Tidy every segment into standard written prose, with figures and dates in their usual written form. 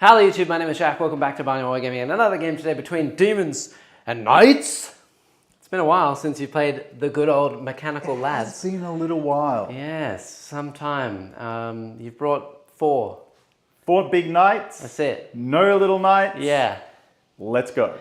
Hello YouTube, my name is Jack. Welcome back to Warhammer Gaming and another game today between Demons and Knights. It's been a while since you played the good old mechanical lads. It's been a little while. Yes, some time. You've brought 4. 4 big knights. That's it. No little knights. Yeah. Let's go.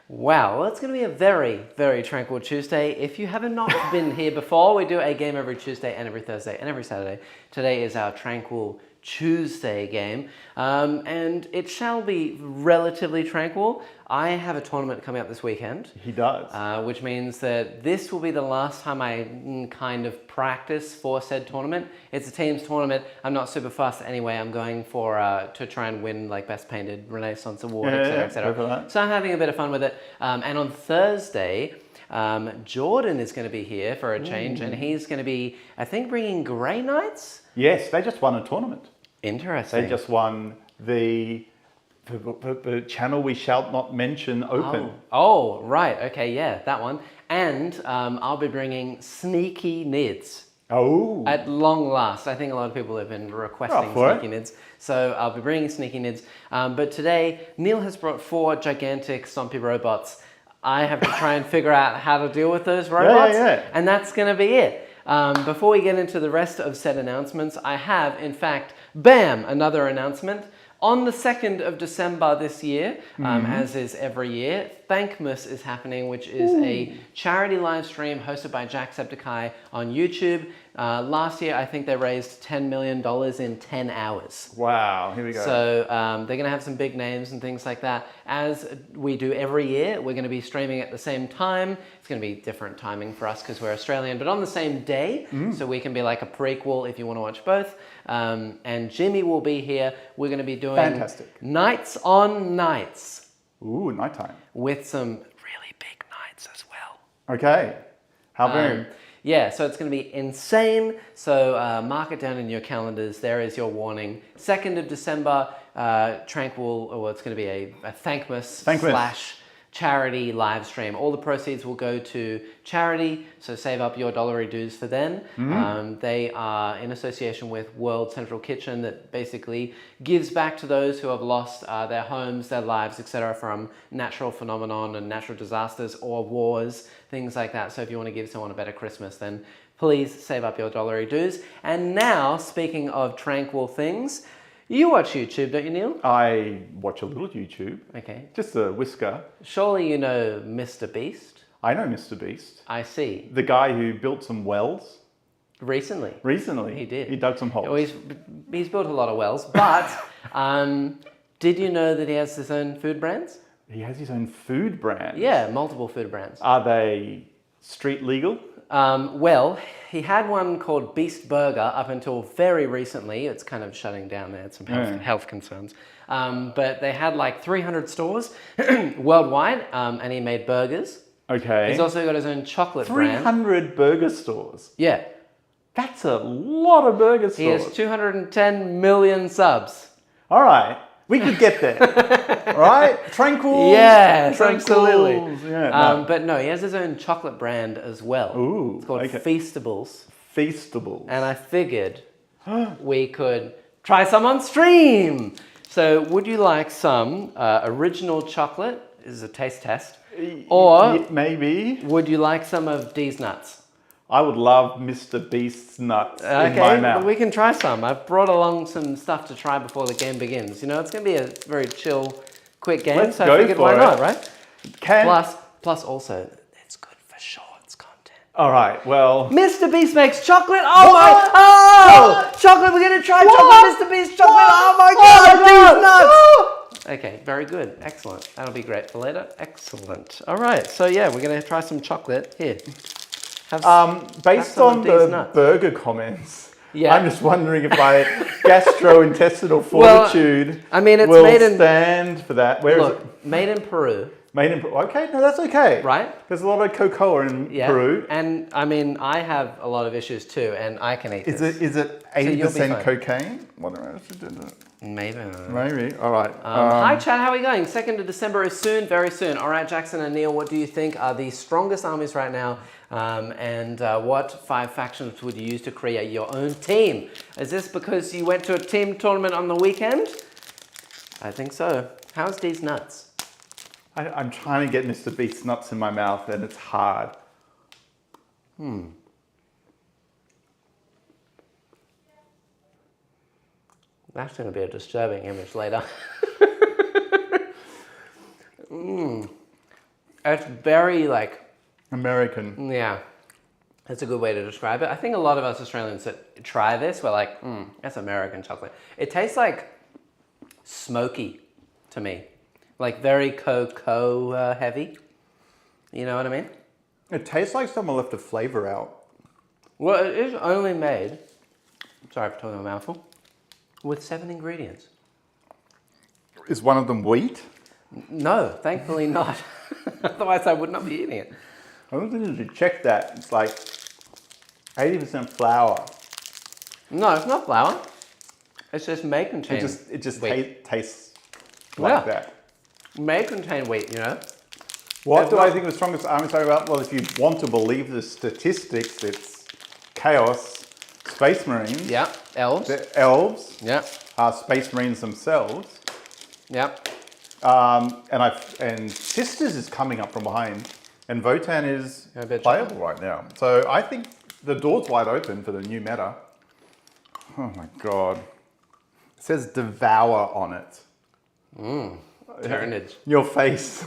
Wow, well, it's going to be a very, very tranquil Tuesday. If you haven't not been here before, we do a game every Tuesday and every Thursday and every Saturday. Today is our tranquil Tuesday game, and it shall be relatively tranquil. I have a tournament coming up this weekend. He does. Which means that this will be the last time I kind of practice for said tournament. It's a team's tournament. I'm not super fast anyway. I'm going for to try and win like Best Painted Renaissance Award, etc., etc. So I'm having a bit of fun with it. And on Thursday, Jordan is going to be here for a change, and he's going to be, I think, bringing Grey Knights. Yes, they just won a tournament. Interesting. They just won the channel we shall not mention open. Oh, right. Okay, yeah, that one. And I'll be bringing Sneaky Nids. Oh. At long last. I think a lot of people have been requesting Sneaky Nids. So I'll be bringing Sneaky Nids. But today, Neil has brought 4 gigantic stompy robots. I have to try and figure out how to deal with those robots. And that's going to be it. Before we get into the rest of said announcements, I have, in fact, bam, another announcement. On the 2nd of December this year, as is every year, Thankmas is happening, which is a charity live stream hosted by Jacksepticeye on YouTube. Last year, I think they raised $10 million in 10 hours. Wow, here we go. So they're going to have some big names and things like that. As we do every year, we're going to be streaming at the same time. It's going to be different timing for us because we're Australian, but on the same day. So we can be like a prequel if you want to watch both. And Jimmy will be here. We're going to be doing Knights on Knights. Ooh, nighttime. With some really big knights as well. Okay. How very... Yeah, so it's going to be insane. So mark it down in your calendars. There is your warning. 2nd of December, tranquil, or it's going to be a Thankmas / charity live stream. All the proceeds will go to charity, so save up your dollary dues for them. They are in association with World Central Kitchen that basically gives back to those who have lost their homes, their lives, etc. from natural phenomenon and natural disasters or wars, things like that. So if you want to give someone a better Christmas, then please save up your dollary dues. And now, speaking of tranquil things, you watch YouTube, don't you, Neil? I watch a little YouTube. Okay. Just a whisker. Surely you know Mr. Beast? I know Mr. Beast. I see. The guy who built some wells. Recently. Recently. He did. He dug some holes. Well, he's built a lot of wells, but did you know that he has his own food brands? He has his own food brand? Yeah, multiple food brands. Are they street legal? Well, he had one called Beast Burger up until very recently. It's kind of shutting down there. It's some health concerns. But they had like 300 stores worldwide, and he made burgers. Okay. He's also got his own chocolate brand. 300 burger stores? Yeah. That's a lot of burger stores. He has 210 million subs. All right. We could get there. Right? Tranquil. Yes, absolutely. Yeah, but no, he has his own chocolate brand as well. Ooh, it's called Feastables. Feastables. And I figured we could try some on stream. So would you like some original chocolate? This is a taste test. Or maybe. Would you like some of D's nuts? I would love Mr. Beast's nuts in my mouth. Okay, we can try some. I've brought along some stuff to try before the game begins. You know, it's going to be a very chill, quick game. Let's so go I figured, for why it. not, right? Plus also, it's good for shorts content. All right, well... Mr. Beast makes chocolate. Oh my... Oh! Chocolate, we're going to try chocolate. Mr. Beast chocolate. Oh my God, these nuts! Okay, very good. Excellent. That'll be great for later. Excellent. All right, so yeah, we're going to try some chocolate. Here. Based on the burger comments, I'm just wondering if my gastrointestinal fortitude will stand for that. Where is it? Made in Peru. Made in Peru. Okay, no, that's okay. Right? There's a lot of cocoa in Peru. And I mean, I have a lot of issues too, and I can eat this. Is it 80% cocaine? Maybe. All right. Hi, chat. How are we going? 2nd of December is soon, very soon. All right, Jackson and Neil, what do you think are the strongest armies right now? And what 5 factions would you use to create your own team? Is this because you went to a team tournament on the weekend? I think so. How's these nuts? I'm trying to get Mr. Beast's nuts in my mouth and it's hard. That's going to be a disturbing image later. It's very like... American. Yeah. That's a good way to describe it. I think a lot of us Australians that try this, we're like, that's American chocolate. It tastes like smoky to me. Like very cocoa heavy. You know what I mean? It tastes like someone left a flavor out. Well, it is only made, sorry for talking a mouthful, with 7 ingredients. Is one of them wheat? No, thankfully not. Otherwise I would not be eating it. I don't think you should check that. It's like 80% flour. No, it's not flour. It's just may contain It just wheat. tastes like that. May contain wheat, you know? What do I think the strongest army talking about? Well, if you want to believe the statistics, it's Chaos, Space Marines. Yeah, elves. The elves. Yeah. Space Marines themselves. Yeah. And Sisters is coming up from behind. And Votan is playable right now. So I think the door's wide open for the new meta. Oh my God. It says Devour on it. Turnage. Your face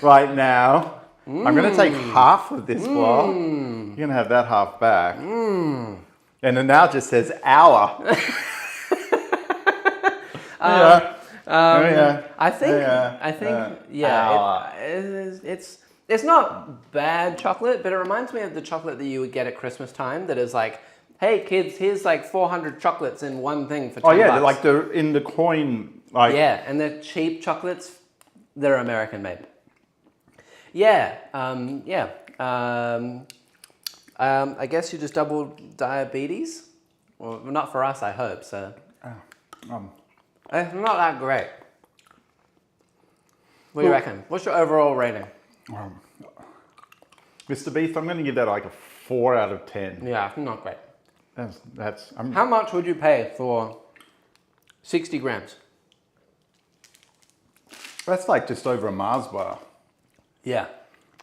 right now. I'm going to take half of this block. You're going to have that half back. And it now just says hour. I think, it's not bad chocolate, but it reminds me of the chocolate that you would get at Christmas time that is like, hey kids, here's like 400 chocolates in one thing for $10. Oh yeah, they're like in the coin. Like... Yeah, and they're cheap chocolates. They're American made. Yeah, I guess you just doubled diabetes. Well, not for us, I hope, so. It's not that great. What do you reckon? What's your overall rating? Mr. Beast, I'm going to give that like a 4 out of 10. Yeah, not great. That's How much would you pay for 60 grams? That's like just over a Mars bar. Yeah.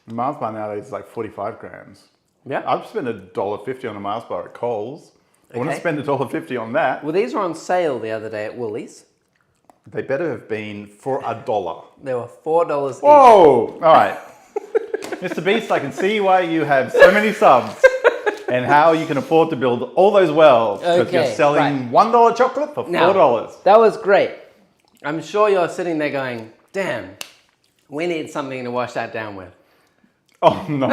A Mars bar nowadays is like 45 grams. Yeah. I've spent $1.50 on a Mars bar at Coles. I want to spend $1.50 on that. Well, these were on sale the other day at Woolies. They better have been for $1. They were $4 each. Whoa! All right. Mr. Beast, I can see why you have so many subs and how you can afford to build all those wells. Because you're selling $1 chocolate for $4. Now, that was great. I'm sure you're sitting there going, damn, we need something to wash that down with. Oh, no.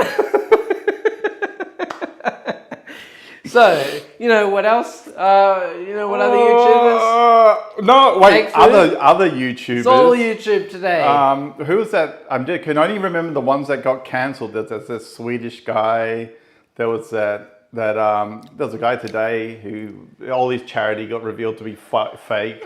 So, you know what else? You know what other YouTubers? No, wait, other YouTubers. It's all YouTube today. Who was that? I can only remember the ones that got cancelled. There's this Swedish guy. There was there was a guy today who all his charity got revealed to be fake.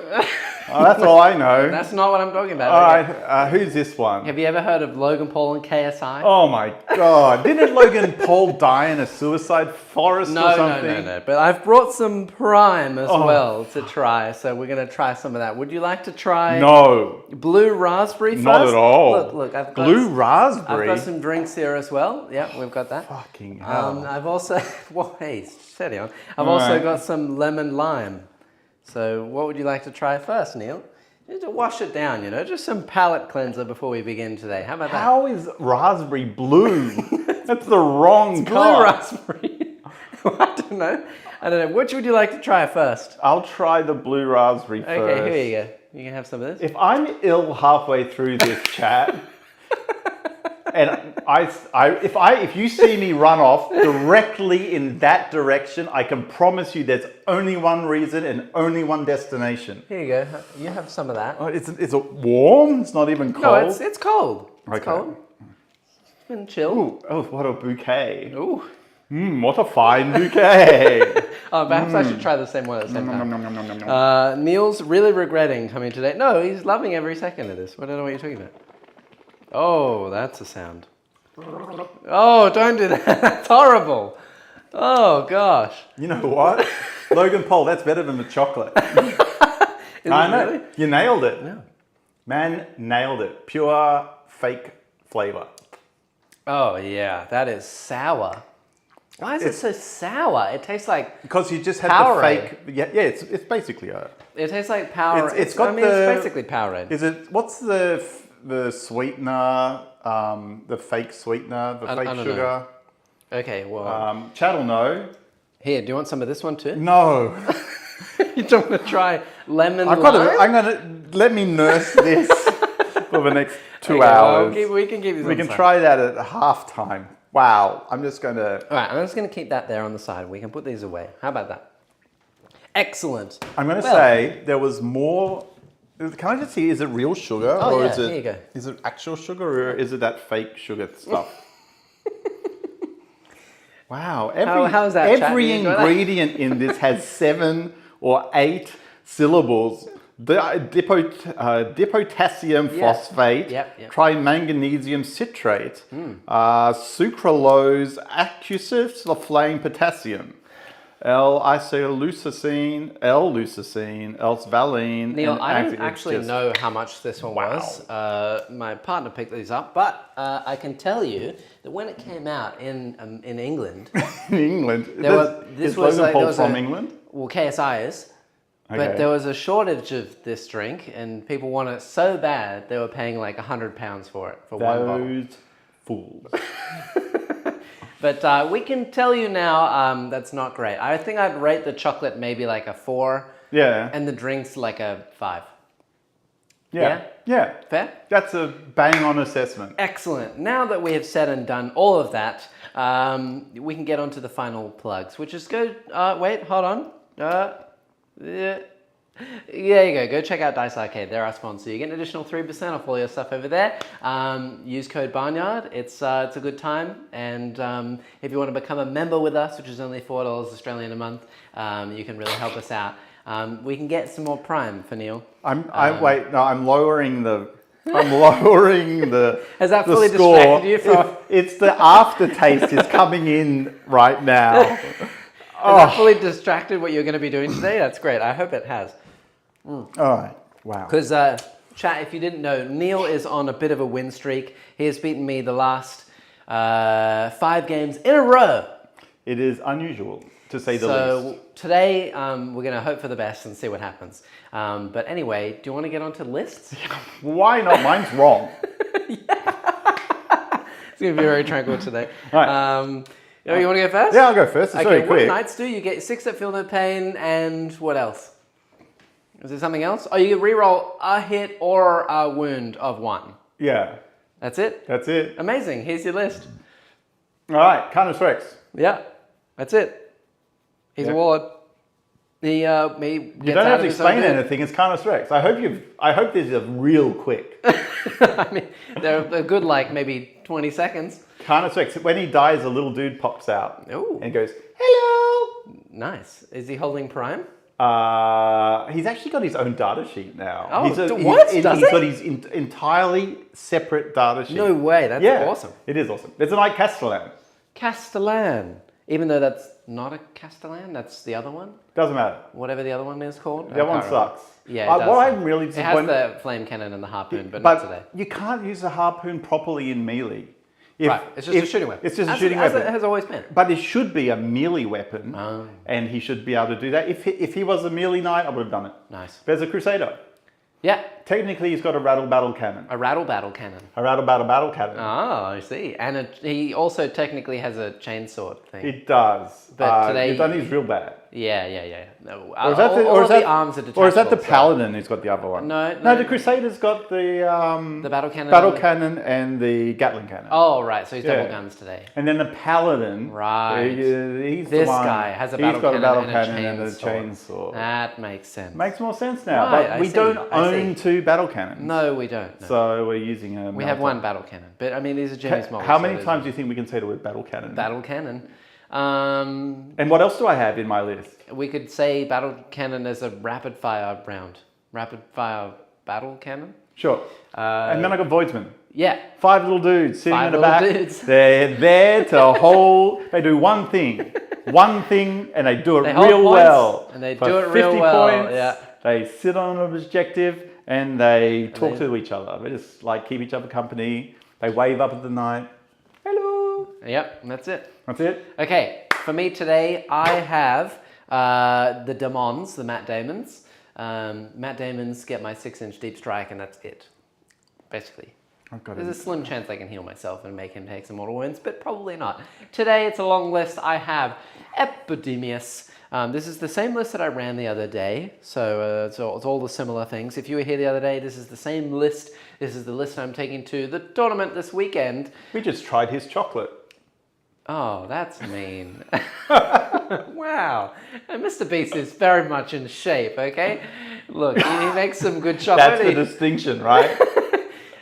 That's all I know. That's not what I'm talking about. All right, who's this one? Have you ever heard of Logan Paul and KSI? Oh my God! Didn't Logan Paul die in a suicide forest or something? No. But I've brought some Prime as well to try, so we're gonna try some of that. Would you like to try? No. Blue raspberry first? Not at all. Look, I've got blue raspberry. I've got some drinks here as well. Yeah, we've got that. Fucking hell. I've also, well, hey, steady on. I've also got some lemon lime. So what would you like to try first, Neil? Just to wash it down, you know, just some palate cleanser before we begin today. How about that? How is raspberry blue? That's the wrong it's color. Blue raspberry. I don't know. Which would you like to try first? I'll try the blue raspberry first. Okay, here you go. You can have some of this. If I'm ill halfway through this chat, and if you see me run off directly in that direction, I can promise you there's only one reason and only one destination. Here you go. You have some of that. Oh, is it warm? It's not even cold? No, it's cold. It's okay. cold. It's been chill. Ooh, oh, what a bouquet. Ooh. What a fine bouquet. Perhaps I should try the same one at the same time. Neil's really regretting coming today. No, he's loving every second of this. I don't know what you're talking about. Oh, that's a sound. Oh, don't do that. That's horrible. Oh, gosh. You know what? Logan Paul, that's better than the chocolate. I know. Really? You nailed it. Yeah. Man nailed it. Pure fake flavor. Oh yeah, that is sour. Why is it so sour? It tastes like because you just had Powerade. the fake. Yeah. It's basically a. It tastes like Powerade. It's got it's basically Powerade. Is it? What's the sweetener? The fake sweetener, the fake sugar. Know. Okay, well. Chad will know. Here, do you want some of this one too? No. You don't want to try lemon I'm gonna let me nurse this for the next 2 hours. We can keep these. We can try that at halftime. Wow, I'm just going to... All right, I'm just going to keep that there on the side. We can put these away. How about that? Excellent. I'm going to say there was more... Can I just see, is it real sugar? Oh, or yeah, is it, here you go. Is it actual sugar or is it that fake sugar stuff? Wow. How's that, Chad? Every ingredient in this has 7 or 8 syllables. Dipotassium phosphate, trimanganesium citrate, sucralose, acusiflame potassium, L-isoleucine, L-leucine, L-valine. Neil, I don't actually know how much this one was. My partner picked these up, but I can tell you that when it came out in England, this was from England. Well, KSI is. Okay. But there was a shortage of this drink, and people want it so bad they were paying like £100 for it for one bottle. Those fools. But we can tell you now that's not great. I think I'd rate the chocolate maybe like a 4. Yeah. And the drinks like a 5. Yeah. Fair? That's a bang on assessment. Excellent. Now that we have said and done all of that, we can get on to the final plugs, which is go. Wait, hold on. Yeah, there you go. Go check out Dice Arcade. They're our sponsor. You get an additional 3% off all your stuff over there. Use code Barnyard. It's a good time. And if you want to become a member with us, which is only $4 Australian a month, you can really help us out. We can get some more Prime for Neil. I'm lowering the. Has that the fully score. distracted you from? It's the aftertaste is coming in right now. Has that fully distracted what you're going to be doing today? That's great. I hope it has. All right. Wow. Because, chat, if you didn't know, Neil is on a bit of a win streak. He has beaten me the last 5 games in a row. It is unusual, to say the least. So today, we're going to hope for the best and see what happens. But anyway, do you want to get onto lists? Why not? Mine's wrong. It's going to be very tranquil today. All right. You want to go first? Yeah, I'll go first. It's very quick. What knights do? You get 6 at Feel No Pain, and what else? Is there something else? Oh, you reroll a hit or a wound of 1. Yeah. That's it? That's it. Amazing. Here's your list. All right. Canis Rex. Yeah. That's it. He's a warlord. You don't have to explain anything. It's Canis Rex. I hope this is real quick. I mean, they're good like maybe 20 seconds. Canis Rex. When he dies, a little dude pops out. Ooh. And goes, hello. Nice. Is he holding Prime? He's actually got his own data sheet now. Oh, He's Does got his entirely separate data sheet. No way. That's awesome. It is awesome. It's a Knight Castellan. Castellan. Even though that's not a Castellan, that's the other one. Doesn't matter. Whatever the other one is called. The other one sucks. Yeah, it does. What I'm really disappointed... It has the flame cannon and the harpoon, but not today. You can't use the harpoon properly in melee. Right, it's just a shooting weapon. It's just a shooting weapon. As it has always been. But it should be a melee weapon, and he should be able to do that. If he was a melee knight, I would have done it. Nice. There's a Crusader. Yeah. Technically, he's got a rattle battle cannon. A rattle battle cannon. A rattle battle cannon. Oh, I see. And he also technically has a chainsword thing. It does. But today... You've done his real bad. Yeah. No, or is that the arms are detachable. Or is that the Paladin who's got the other one? No, the Crusader's got the battle cannon. Battle cannon and the Gatling cannon. Oh, right. So he's double guns today. And then the Paladin. Right. He's this the one, guy has a battle cannon and a chainsaw. That makes sense. Makes more sense now. Right, but we don't own 2 battle cannons. No, we don't. No. So we're using a... We have 1 battle cannon. But I mean, these are Jimmy's models. How many times do you think we can say the word battle cannon? Battle cannon. And what else do I have in my list? We could say battle cannon as a rapid fire round. Rapid fire battle cannon? Sure. And then I got Voidsman. Yeah. 5 little dudes sitting in the back. Dudes. They're there to hold... They do one thing. And they do it they hold real points, well. And they do it real 50 well. points, Yeah. they sit on an objective and they talk to each other. They just like keep each other company. They wave up at the night. Hello. Yep, that's it. That's it. Okay, for me today, I have the Daemons, the Matt Daemons. Matt Daemons get my 6-inch deep strike, and that's it, basically. There's a slim chance I can heal myself and make him take some mortal wounds, but probably not. Today, it's a long list. I have Epidemius. This is the same list that I ran the other day, so it's all the similar things. If you were here the other day, this is the same list. This is the list I'm taking to the tournament this weekend. We just tried his chocolate. Oh, that's mean. Wow. And Mr. Beast is very much in shape, okay? Look, he makes some good chocolate. That's the distinction, right?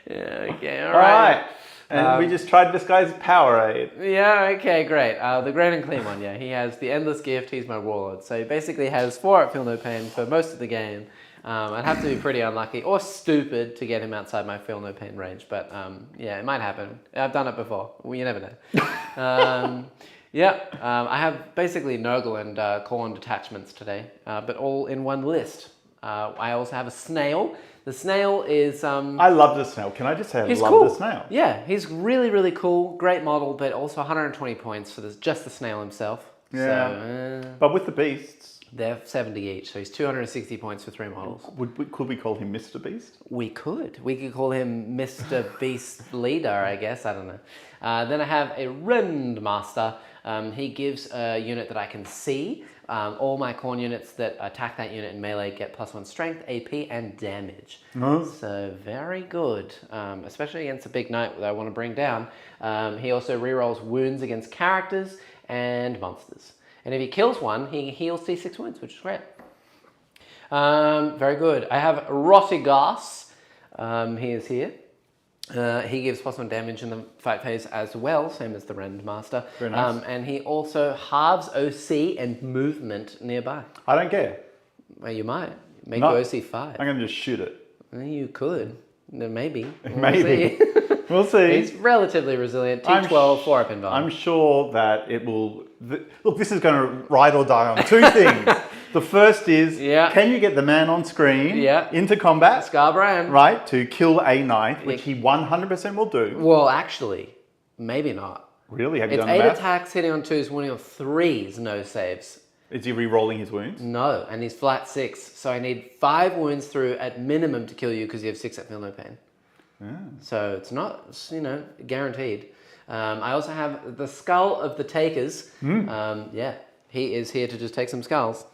Yeah, okay, all right. And we just tried this guy's Powerade. Yeah, okay, great. The Grand and Clean one, yeah. He has the Endless Gift. He's my warlord. So he basically has 4 up, feel no pain for most of the game. I'd have to be pretty unlucky or stupid to get him outside my feel no pain range. But yeah, it might happen. I've done it before. Well, you never know. I have basically Nurgle and Khorne detachments today, but all in one list. I also have a snail. The snail is... I love the snail. Can I just say I love cool. the snail? Yeah, he's really, really cool. Great model, but also 120 points for just the snail himself. Yeah. So, but with the beasts... They're 70 each, so he's 260 points for 3 models. Could we call him Mr. Beast? We could. We could call him Mr. Beast Leader, I guess. I don't know. Then I have a Rendmaster. He gives a unit that I can see. All my Khorne units that attack that unit in melee get +1 strength, AP, and damage. So very good, especially against a big knight that I want to bring down. He also rerolls wounds against characters and monsters. And if he kills one, he heals D6 wounds, which is great. Very good. I have Rotigas. He is here. He gives +1 damage in the fight phase as well, same as the Rendmaster. Very nice. And he also halves OC and movement nearby. I don't care. Well, you might. Make your OC 5. I'm going to just shoot it. You could. Maybe. Maybe. We'll see. He's relatively resilient. T12, 4 up in volume. I'm sure that it will... Look, this is going to ride or die on 2 things. The first is, can you get the man on screen into combat? Scarbrand. Right, to kill a knight, which he 100% will do. Well, actually, maybe not. Really? Have you done the math? It's 8 attacks, hitting on 2s, winning on 3s, no saves. Is he re-rolling his wounds? No, and he's flat 6. So I need 5 wounds through at minimum to kill you because you have 6 at feel no pain. So it's not, guaranteed. I also have the Skull of the Takers. He is here to just take some skulls.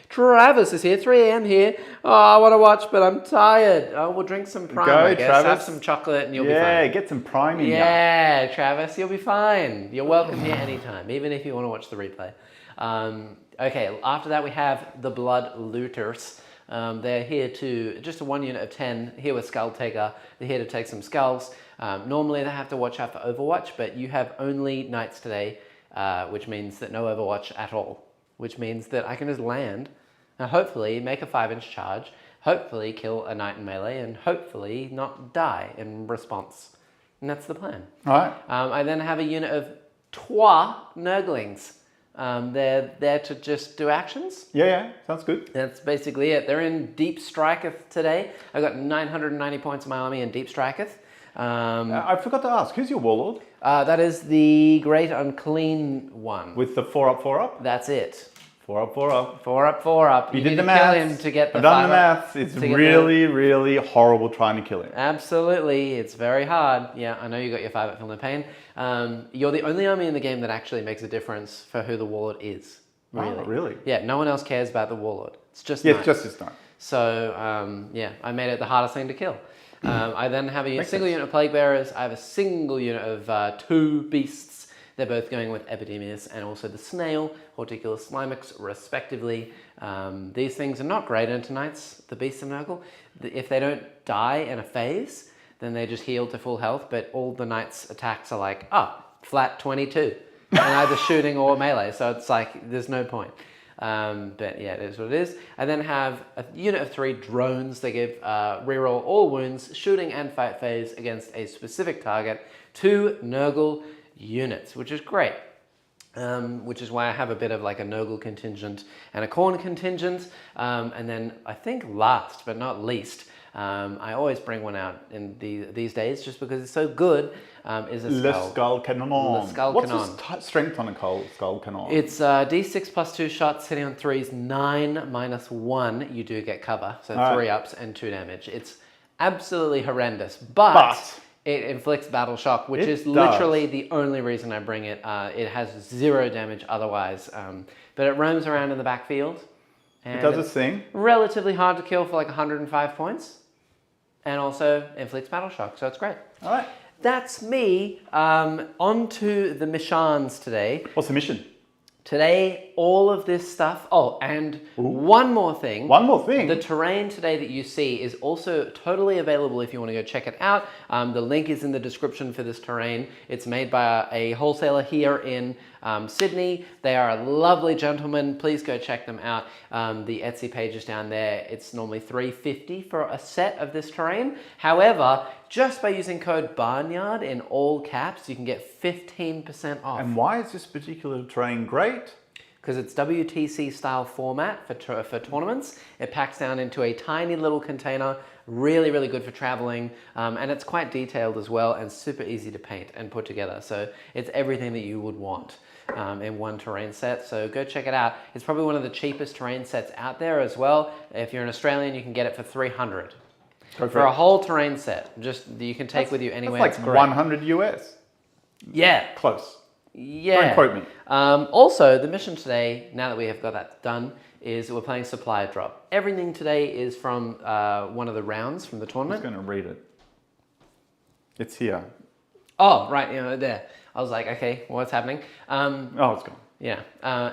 Travis is here, 3 AM here. Oh, I want to watch, but I'm tired. Oh, we'll drink some Prime, I guess. Travis. Have some chocolate and you'll be fine. Yeah, get some Prime in you. Yeah, Travis, you'll be fine. You're welcome here anytime, even if you want to watch the replay. Okay, after that we have the Blood Looters. They're here to, just a 1 unit of 10, here with Skull Taker. They're here to take some skulls. Normally they have to watch out for Overwatch, but you have only knights today, which means that no Overwatch at all. Which means that I can just land and hopefully make a 5-inch charge, hopefully kill a knight in melee, and hopefully not die in response. And that's the plan. All right. I then have a unit of 2 Nurglings. They're there to just do actions. Yeah, sounds good. That's basically it. They're in Deep Striketh today. I've got 990 points in my army in Deep Striketh. I forgot to ask, who's your warlord? That is the Great Unclean one. With the 4 up, 4 up? That's it. 4 up, 4 up. 4 up, 4 up. You did the math. Kill him to get the I've done the math. It's really horrible trying to kill him. Absolutely. It's very hard. Yeah, I know you got your 5 at feel no pain. You're the only army in the game that actually makes a difference for who the warlord is. Really. Oh, really? Yeah, no one else cares about the warlord. It's just it's just this knight. So, I made it the hardest thing to kill. I then have a single unit of Plague Bearers. I have a single unit of 2 beasts. They're both going with Epidemius and also the Snail, Horticulus Slimix, respectively. These things are not great into knights, the Beast and Nurgle. If they don't die in a phase, then they just heal to full health, but all the knights' attacks are like, flat 22. And either shooting or melee, so it's like, there's no point. But yeah, it is what it is. I then have a unit of 3 drones. They give reroll all wounds, shooting and fight phase against a specific target. 2 Nurgle units, which is great. Which is why I have a bit of like a Nurgle contingent and a Khorne contingent. And then I think last but not least, I always bring one out in these days just because it's so good, is a skull. Le Skull Cannon. What's the strength on a Skull Cannon? It's D6 plus 2 shots, hitting on 3s, 9 minus 1, you do get cover. So 3 ups and 2 damage. It's absolutely horrendous, but it inflicts battle shock, which is literally the only reason I bring it. It has 0 damage otherwise, but it roams around in the backfield. It does its thing. Relatively hard to kill for like 105 points, and also inflicts battle shock, so it's great. All right. That's me. On to the missions today. What's the mission? Today, all of this stuff. Oh, and one more thing. One more thing. The terrain today that you see is also totally available if you want to go check it out. The link is in the description for this terrain. It's made by a wholesaler here in Sydney. They are a lovely gentleman. Please go check them out. The Etsy page is down there. It's normally $3.50 for a set of this terrain. However, just by using code BARNYARD in all caps, you can get 15% off. And why is this particular terrain great? Because it's WTC style format for tournaments. It packs down into a tiny little container, really, really good for traveling. And it's quite detailed as well and super easy to paint and put together. So it's everything that you would want in one terrain set. So go check it out. It's probably one of the cheapest terrain sets out there as well. If you're an Australian, you can get it for $300. For a whole terrain set, just you can take with you anywhere. That's like 100 US. Yeah. Close. Yeah. Don't quote me. Also, the mission today, now that we have got that done, is we're playing supply drop. Everything today is from one of the rounds from the tournament. I'm just going to read it. It's here. Oh, right, there. I was like, okay, what's happening? Oh, it's gone. Yeah.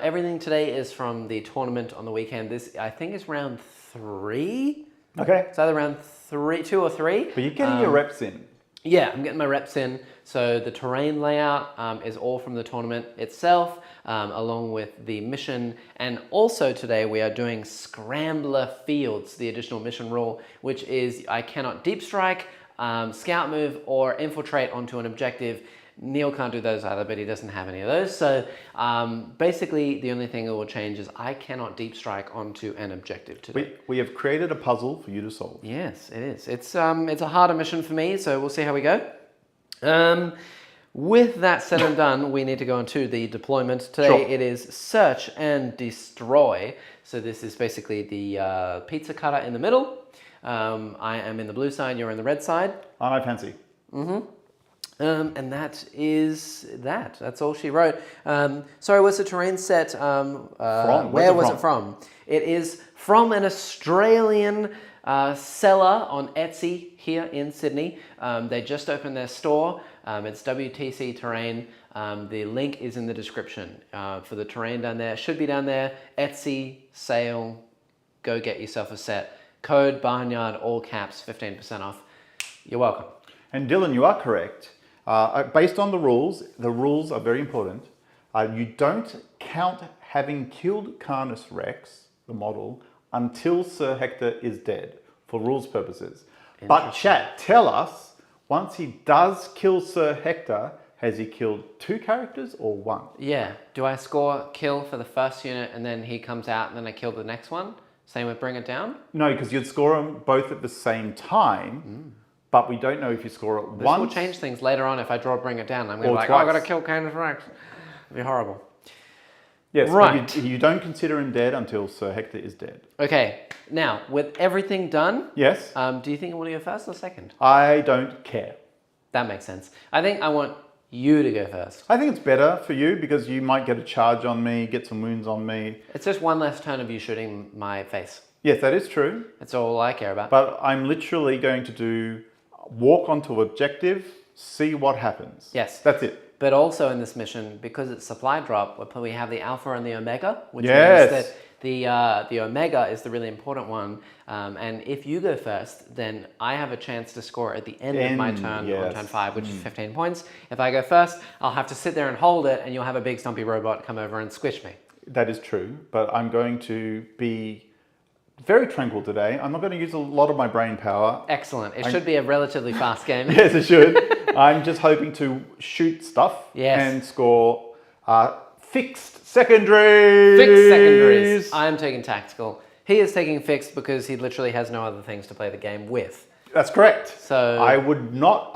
Everything today is from the tournament on the weekend. This, I think, is round 3. Okay. It's either round 2 or 3. But you're getting your reps in. Yeah, I'm getting my reps in. So the terrain layout is all from the tournament itself, along with the mission. And also today we are doing Scrambler Fields, the additional mission rule, which is I cannot deep strike, scout move, or infiltrate onto an objective. Neil can't do those either, but he doesn't have any of those. So basically the only thing that will change is I cannot deep strike onto an objective today. We have created a puzzle for you to solve. Yes, it is. It's a harder mission for me, so we'll see how we go. With that said and done, we need to go into the deployment. Today it is search and destroy. So this is basically the pizza cutter in the middle. I am in the blue side, you're in the red side. I fancy. Mm-hmm. And that is that. That's all she wrote. Sorry, what's the terrain set? Where was it from? It is from an Australian seller on Etsy here in Sydney. They just opened their store. It's WTC Terrain. The link is in the description for the terrain down there. It should be down there. Etsy sale. Go get yourself a set. Code BARNYARD, all caps, 15% off. You're welcome. And Dylan, you are correct. Based on the rules are very important. You don't count having killed Canis Rex, the model, until Sir Hector is dead, for rules purposes. But chat, tell us, once he does kill Sir Hector, has he killed 2 characters or 1? Yeah. Do I score kill for the first unit and then he comes out and then I kill the next one? Same with Bring It Down? No, because you'd score them both at the same time. But we don't know if you score it once. This will change things later on if I draw Bring It Down. I'm going to be like, oh, I've got to kill Canis Rex. It'd be horrible. Yes, right. But you don't consider him dead until Sir Hector is dead. Okay, now, with everything done... Yes? Do you think you want to go first or second? I don't care. That makes sense. I think I want you to go first. I think it's better for you because you might get a charge on me, get some wounds on me. It's just one less turn of you shooting my face. Yes, that is true. That's all I care about. But I'm literally going to do... walk onto objective, see what happens. Yes. That's it. But also in this mission, because it's supply drop, we have the Alpha and the Omega, which yes. means that the Omega is the really important one. And if you go first, then I have a chance to score at the end of my turn on turn 5, which is 15 points. If I go first, I'll have to sit there and hold it, and you'll have a big stumpy robot come over and squish me. That is true, but I'm going to be very tranquil today. I'm not going to use a lot of my brain power. Excellent. It should be a relatively fast game. Yes, it should. I'm just hoping to shoot stuff and score fixed secondaries. Fixed secondaries. I'm taking tactical. He is taking fixed because he literally has no other things to play the game with. That's correct. So I would not.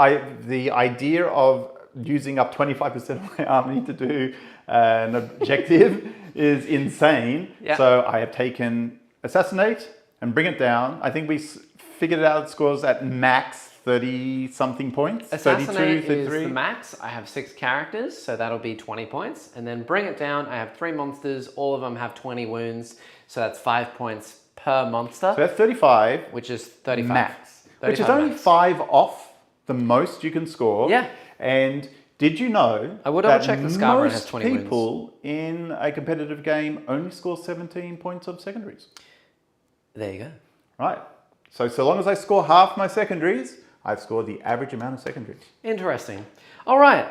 The idea of using up 25% of my army to do an objective is insane. Yeah. So I have taken Assassinate and Bring It Down. I think we figured out it scores at max 30-something points. Assassinate 32, is 33. the max. I have 6 characters, so that'll be 20 points. And then Bring It Down, I have 3 monsters. All of them have 20 wounds, so that's 5 points per monster. So that's 35. Which is 35. Max. 35 Which is only max. 5 off the most you can score. Yeah. And did you know I would double check the Scarborough has 20 most people in a competitive game only score 17 points of secondaries? There you go. Right. So long as I score half my secondaries, I've scored the average amount of secondaries. Interesting. All right.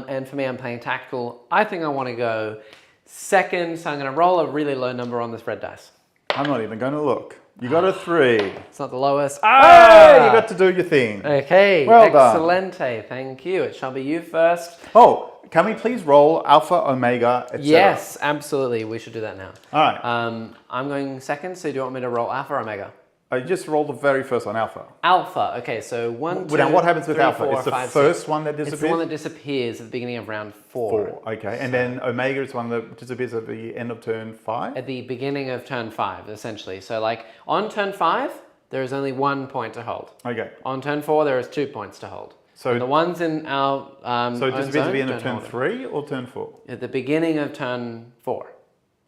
And for me, I'm playing tactical. I think I want to go second, so I'm going to roll a really low number on this red dice. I'm not even going to look. You got a 3. It's not the lowest. Ah! You got to do your thing. Okay. Well done. Excelente. Thank you. It shall be you first. Oh, can we please roll Alpha, Omega, etc.? Yes, absolutely. We should do that now. All right. I'm going second, so do you want me to roll Alpha or Omega? I just rolled the very first one, Alpha. Alpha. Okay, so 1, 2, Now, what happens with 3, Alpha? 4, It's the 5, first 6. one that disappears? It's the one that disappears at the beginning of round 4. Okay. And then Omega is one that disappears at the end of turn 5? At the beginning of turn 5, essentially. So like on turn 5, there is only 1 point to hold. Okay. On turn 4, there is 2 points to hold. So And the ones in our So it own disappears at zone, the end of don't turn hold it. 3 or turn 4? At the beginning of turn 4.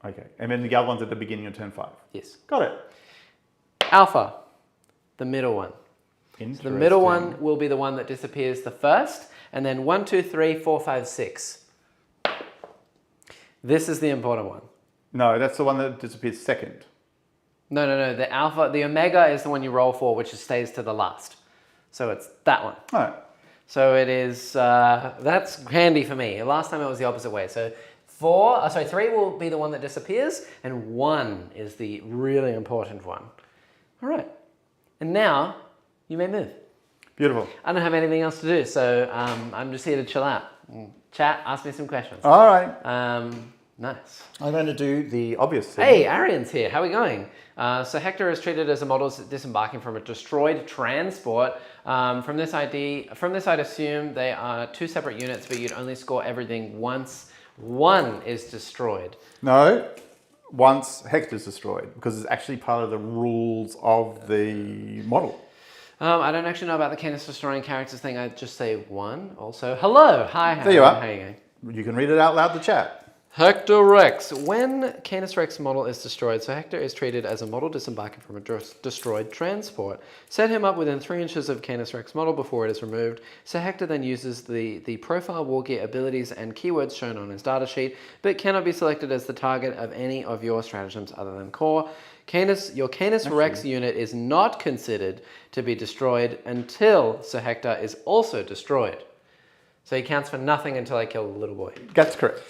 Okay. And then the other one's at the beginning of turn 5. Yes. Got it. Alpha, the middle one. So the middle one will be the one that disappears the first, and then 1, 2, 3, 4, 5, 6. This is the important one. No, that's the one that disappears second. No. The alpha, the omega is the one you roll for, which stays to the last. So it's that one. All right. So it is, that's handy for me. Last time it was the opposite way. So 3 will be the one that disappears, and 1 is the really important one. All right. And now you may move. Beautiful. I don't have anything else to do, so I'm just here to chill out. Chat, ask me some questions. All right. Nice. I'm going to do the obvious thing. Hey, Arian's here. How are we going? So Hector is treated as a model disembarking from a destroyed transport. From this, I'd assume they are 2 separate units, but you'd only score everything once one is destroyed. No, once Hector's destroyed, because it's actually part of the rules of the model. I don't actually know about the Canis destroying characters thing. I'd just say 1. Also, hello. Hi. There you are. How are you going? You can read it out loud to chat. Hector Rex. When Canis Rex model is destroyed, so Hector is treated as a model disembarking from a destroyed transport. Set him up within 3 inches of Canis Rex model before it is removed. So Hector then uses the profile war gear abilities and keywords shown on his datasheet, but cannot be selected as the target of any of your stratagems other than core. Your Canis Rex unit is not considered to be destroyed until Sir Hector is also destroyed. So he counts for nothing until I kill the little boy. That's correct.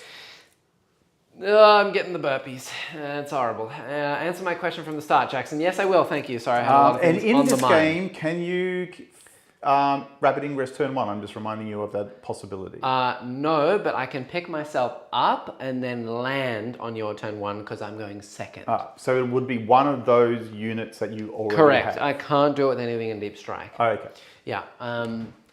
Oh, I'm getting the burpees. It's horrible. Answer my question from the start, Jackson. Yes, I will. Thank you. Sorry, I had a lot of things and in on this the mind. game, can you rapid ingress turn 1? I'm just reminding you of that possibility. No, but I can pick myself up and then land on your turn 1 because I'm going second. So it would be one of those units that you already Correct. have. I can't do it with anything in Deep Strike. Oh, okay. Yeah.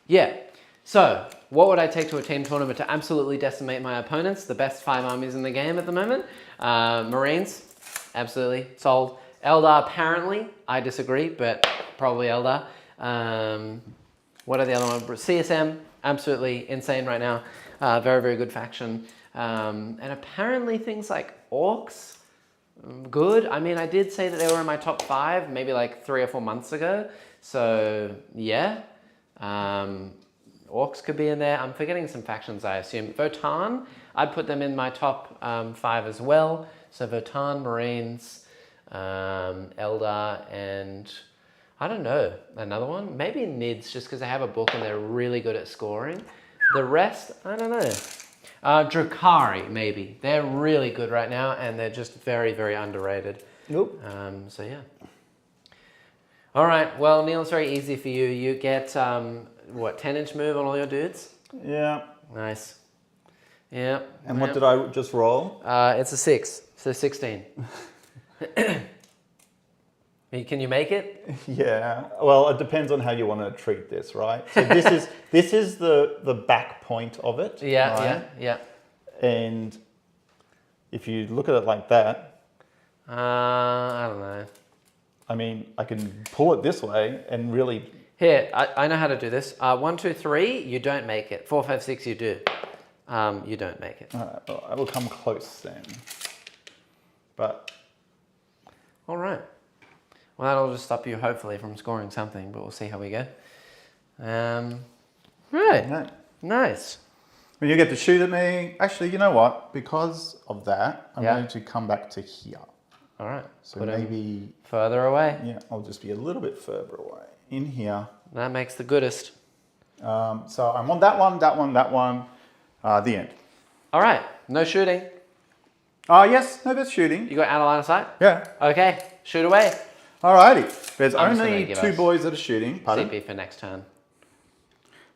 Yeah. So, what would I take to a team tournament to absolutely decimate my opponents? The best 5 armies in the game at the moment. Marines, absolutely, sold. Eldar, apparently, I disagree, but probably Eldar. What are the other ones? CSM, absolutely insane right now. Very, very good faction. And apparently things like Orcs, good. I mean, I did say that they were in my top 5, maybe like 3 or 4 months ago. So, yeah. Orcs could be in there. I'm forgetting some factions, I assume. Votan, I'd put them in my top 5 as well. So Votan, Marines, Eldar, and I don't know, another one? Maybe Nids, just because they have a book and they're really good at scoring. The rest, I don't know. Drukhari, maybe. They're really good right now, and they're just very, very underrated. Nope. So yeah. All right, well, Neil, it's very easy for you. You get, 10-inch move on all your dudes? Yeah. Nice. Yeah. And what did I just roll? It's a 6, so 16. Can you make it? Yeah. Well, it depends on how you want to treat this, right? So this is the back point of it. Yeah, right? yeah. And if you look at it like that, I don't know. I mean, I can pull it this way and really. Here, I know how to do this. 1, 2, 3, you don't make it. 4, 5, 6, you do. You don't make it. All right, well, I will come close then. But. All right. Well, that'll just stop you, hopefully, from scoring something, but we'll see how we go. Right. No. Nice. When you get to shoot at me, actually, you know what? Because of that, I'm going to come back to here. All right. So maybe further away. Yeah, I'll just be a little bit further away. In here. That makes the goodest. So I'm on that one, that one, that one. The end. All right. No shooting. Yes. No, there's shooting. You got out of line of sight? Yeah. Okay. Shoot away. Alrighty. There's I'm only 2 boys that are shooting. Pardon? CP for next turn.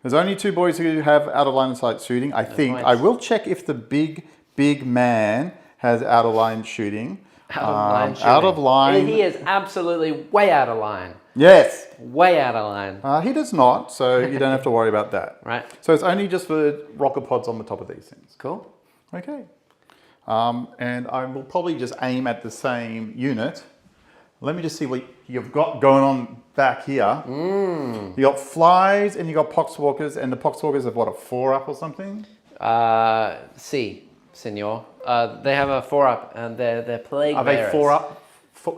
There's only 2 boys who have out of line of sight shooting. I think. Points. I will check if the big man has out of line shooting. Out of line shooting. Out of line. He is absolutely way out of line. Yes. Way out of line. He does not, so you don't have to worry about that. Right. So it's only just for rocket pods on the top of these things. Cool. Okay. And I will probably just aim at the same unit. Let me just see what you've got going on back here. You got flies and you got poxwalkers, and the poxwalkers have what, a 4-up or something? C, senor. They have a 4-up, and they're plague Are bearers. they 4-up?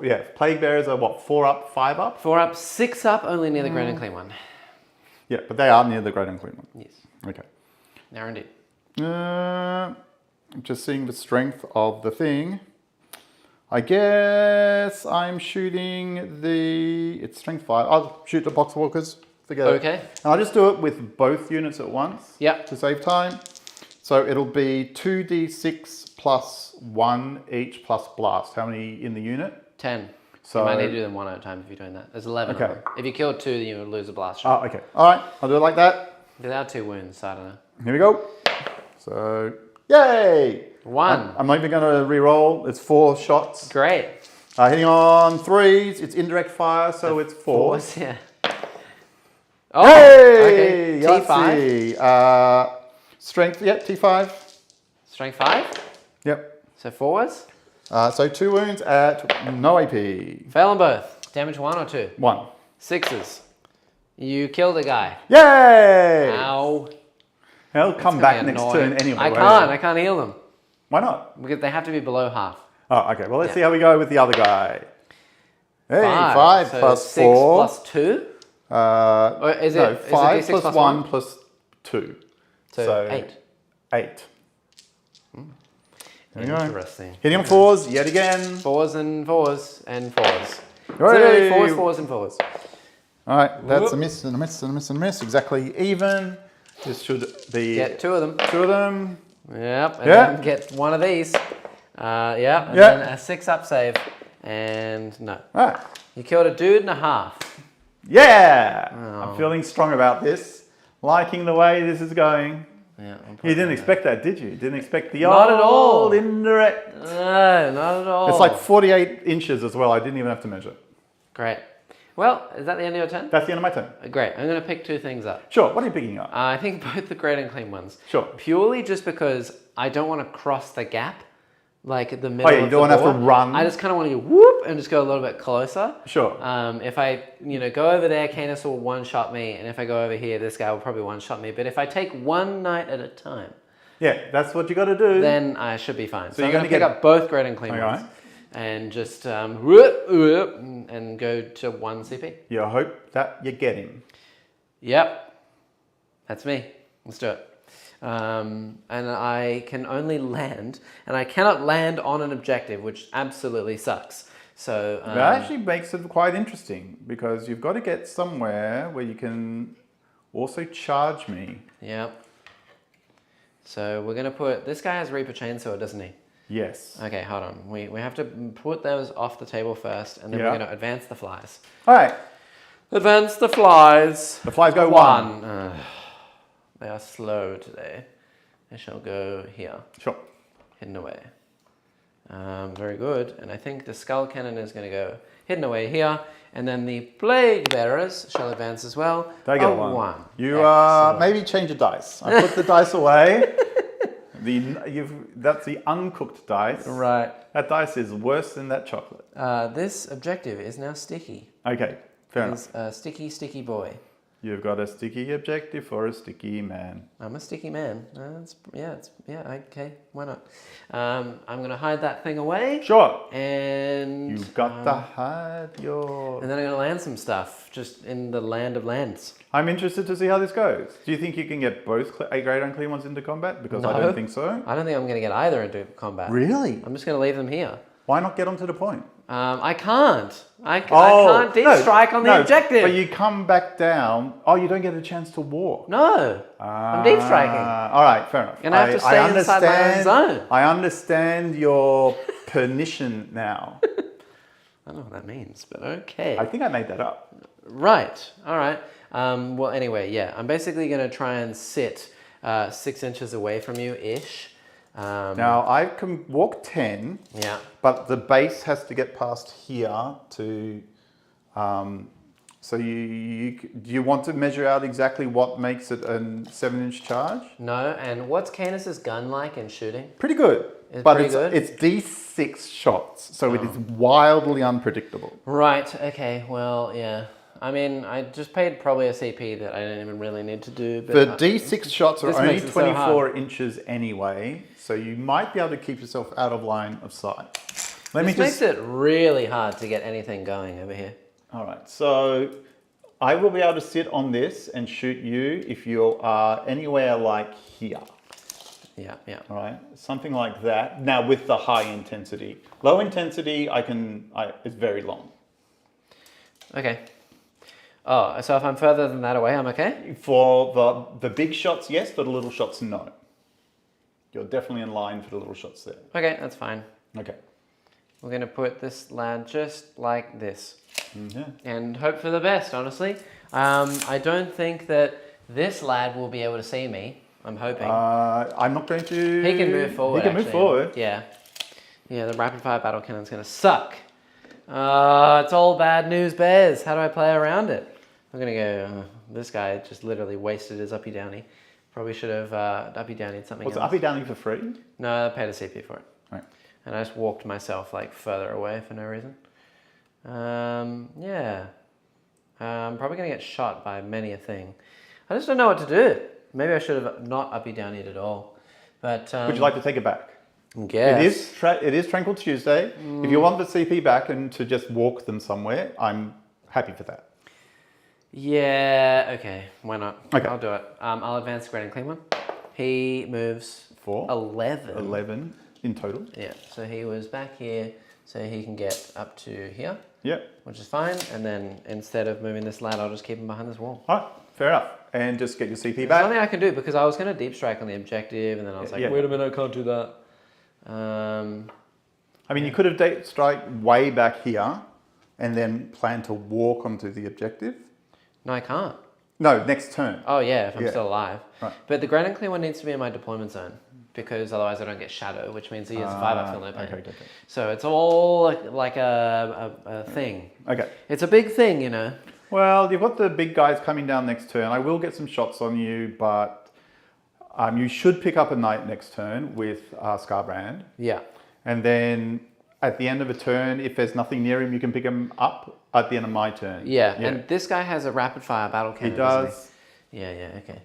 Yeah, plague bearers are what, 4-up, 5-up? 4-up, 6-up, only near the Great and Clean one. Yeah, but they are near the Great and Clean one. Yes. Okay. Now indeed. I'm just seeing the strength of the thing. I guess I'm shooting it's strength 5. I'll shoot the boxwalkers together. Okay. And I'll just do it with both units at once. Yep. To save time. So it'll be 2d6 plus 1 each plus blast. How many in the unit? 10. So you might need to do them one at a time if you're doing that. There's 11 of them. If you kill 2, then you would lose a blast shot. Oh, okay. All right. I'll do it like that. Without 2 wounds, so I don't know. Here we go. So, yay! 1. I'm not even going to re-roll. It's 4 shots. Great. Hitting on 3s. It's indirect fire, so it's 4s. Yeah. Oh, Hey! okay. T5. Strength, yep, T5. Strength 5. Yep. So 4s. So 2 wounds at no AP. Fail on both. Damage 1 or 2? 1. 6s. You killed a guy. Yay! Ow. He'll come back next turn anyway. I can't heal them. Why not? Because they have to be below half. Oh, okay. Well, let's see how we go with the other guy. Hey, 5 so plus 6 4. plus 2? Or is no, it 5 D6 plus 1 plus 2. So 8. 8. There we go. Interesting. Hitting on 4s yet again. 4s and 4s and 4s. Hooray! Literally 4s, 4s and 4s. All right, that's a miss and a miss and a miss and a miss. Exactly even. This should be... Get 2 of them. 2 of them. Yep, and then get 1 of these. And then a 6-up save. And no. All right. You killed a dude and a half. Yeah! Oh. I'm feeling strong about this. Liking the way this is going. Yeah, You didn't expect that, did you? Didn't expect the Not at all. old indirect. No, not at all. It's like 48 inches as well. I didn't even have to measure. Great. Well, is that the end of your turn? That's the end of my turn. Great. I'm going to pick 2 things up. Sure. What are you picking up? I think both the Great and Clean ones. Sure. Purely just because I don't want to cross the gap, like at the middle. Oh, yeah, you don't want to have to run. I just kind of want to go whoop and just go a little bit closer. Sure. If I, go over there, Canis will one-shot me, and if I go over here, this guy will probably one-shot me. But if I take one knight at a time, yeah, that's what you got to do. then I should be fine. So you're I'm going to pick get... up both Great and Clean ones. And just and go to 1 CP. You hope that you get him. Yep, that's me. Let's do it. And I can only land, and I cannot land on an objective, which absolutely sucks. So that actually makes it quite interesting because you've got to get somewhere where you can also charge me. Yep. So we're gonna put this guy has Reaper Chainsaw, doesn't he? Yes. Okay, hold on. We have to put those off the table first, and then we're going to advance the flies. All right. Advance the flies. The flies go 1. They are slow today. They shall go here. Sure. Hidden away. Very good. And I think the skull cannon is going to go hidden away here. And then the plague bearers shall advance as well. They get one. You maybe change your dice. I put the dice away. That's the uncooked dice. Right. That dice is worse than that chocolate. This objective is now sticky. Okay, fair enough. It's a sticky, sticky boy. You've got a sticky objective for a sticky man. I'm a sticky man. Okay, why not? I'm going to hide that thing away. Sure. And... You've got to hide your... And then I'm going to land some stuff just in the land of lands. I'm interested to see how this goes. Do you think you can get both A-grade unclean ones into combat? Because No. I don't think so. I don't think I'm going to get either into combat. Really? I'm just going to leave them here. Why not get onto the point? I can't. I can't deep strike on the objective. But you come back down. Oh, you don't get a chance to walk. No. I'm deep striking. All right, fair enough. And I have to stay inside my own zone. I understand your permission now. I don't know what that means, but okay. I think I made that up. Right. All right. Well, anyway, yeah. I'm basically going to try and sit 6 inches away from you-ish. Now, I can walk 10, but the base has to get past here to... so do you want to measure out exactly what makes it a 7-inch charge? No, and what's Canis's gun like in shooting? Pretty good. It's D6 shots, so it is wildly unpredictable. Right, okay, well, yeah. I mean, I just paid probably a CP that I didn't even really need to do. But the D6 shots are only 24 inches anyway, so you might be able to keep yourself out of line of sight. This makes it really hard to get anything going over here. All right, so I will be able to sit on this and shoot you if you are anywhere like here. Yeah. All right, something like that. Now with the high intensity. Low intensity, it's very long. Okay. Oh, so if I'm further than that away, I'm okay? For the big shots, yes. For the little shots, no. You're definitely in line for the little shots there. Okay, that's fine. Okay. We're going to put this lad just like this. Mm-hmm. And hope for the best, honestly. I don't think that this lad will be able to see me. I'm hoping. I'm not going to... He can move forward, He can move forward. Yeah. Yeah, the rapid fire battle cannon's going to suck. It's all bad news bears. How do I play around it? I'm going to go, this guy just literally wasted his uppy downy. Probably should have uppy downied something else. What's uppy downy for free? No, I paid a CP for it. Right. And I just walked myself like further away for no reason. Yeah. I'm probably going to get shot by many a thing. I just don't know what to do. Maybe I should have not uppy downied at all. But would you like to take it back? Yes. It is Tranquil Tuesday. If you want the CP back and to just walk them somewhere, I'm happy for that. Yeah, okay. Why not? Okay. I'll do it. I'll advance the Great and Clean one. He moves 11. 11 in total. Yeah, so he was back here, so he can get up to here. Yep. Which is fine. And then instead of moving this lad, I'll just keep him behind this wall. All right, fair enough. And just get your CP back. There's nothing I can do because I was going to deep strike on the objective, and then I was like, wait a minute, I can't do that. I mean, you could have deep strike way back here and then plan to walk onto the objective. No, I can't. No, next turn. Oh, yeah, if I'm still alive. Right. But the Great and Clean one needs to be in my deployment zone because otherwise I don't get shadow, which means he has 5 I feel no pain. Okay. So it's all like a thing. Okay. It's a big thing, you know. Well, you've got the big guys coming down next turn. I will get some shots on you, but you should pick up a knight next turn with Scarbrand. Yeah. And then at the end of a turn, if there's nothing near him, you can pick him up at the end of my turn. Yeah, and this guy has a rapid fire battle cannon. He does. Yeah, okay.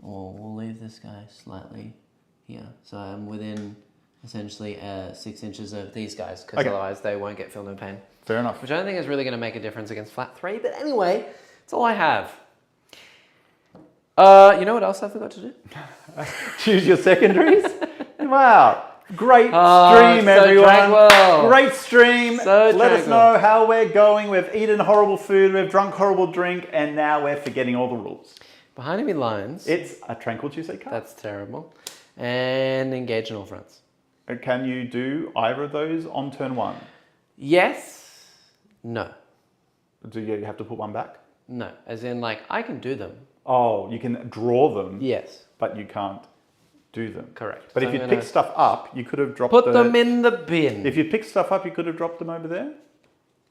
Well, we'll leave this guy slightly here. So I'm within essentially 6 inches of these guys because otherwise they won't get feel no pain. Fair enough. Which I don't think is really going to make a difference against flat 3. But anyway, that's all I have. You know what else I forgot to do? Choose your secondaries? Wow. Great stream, everyone. Tranquil. Great stream. Let us know how we're going. We've eaten horrible food. We've drunk horrible drink. And now we're forgetting all the rules. Behind enemy lines. It's a Tranquil Tuesday card. That's terrible. And engage in all fronts. Can you do either of those on turn 1? Yes. No. Do you have to put one back? No. As in, like, I can do them. Oh, you can draw them. Yes. But you can't do them. Correct. But So if you I'm pick gonna stuff up, you could have dropped put them in the bin. If you pick stuff up, you could have dropped them over there.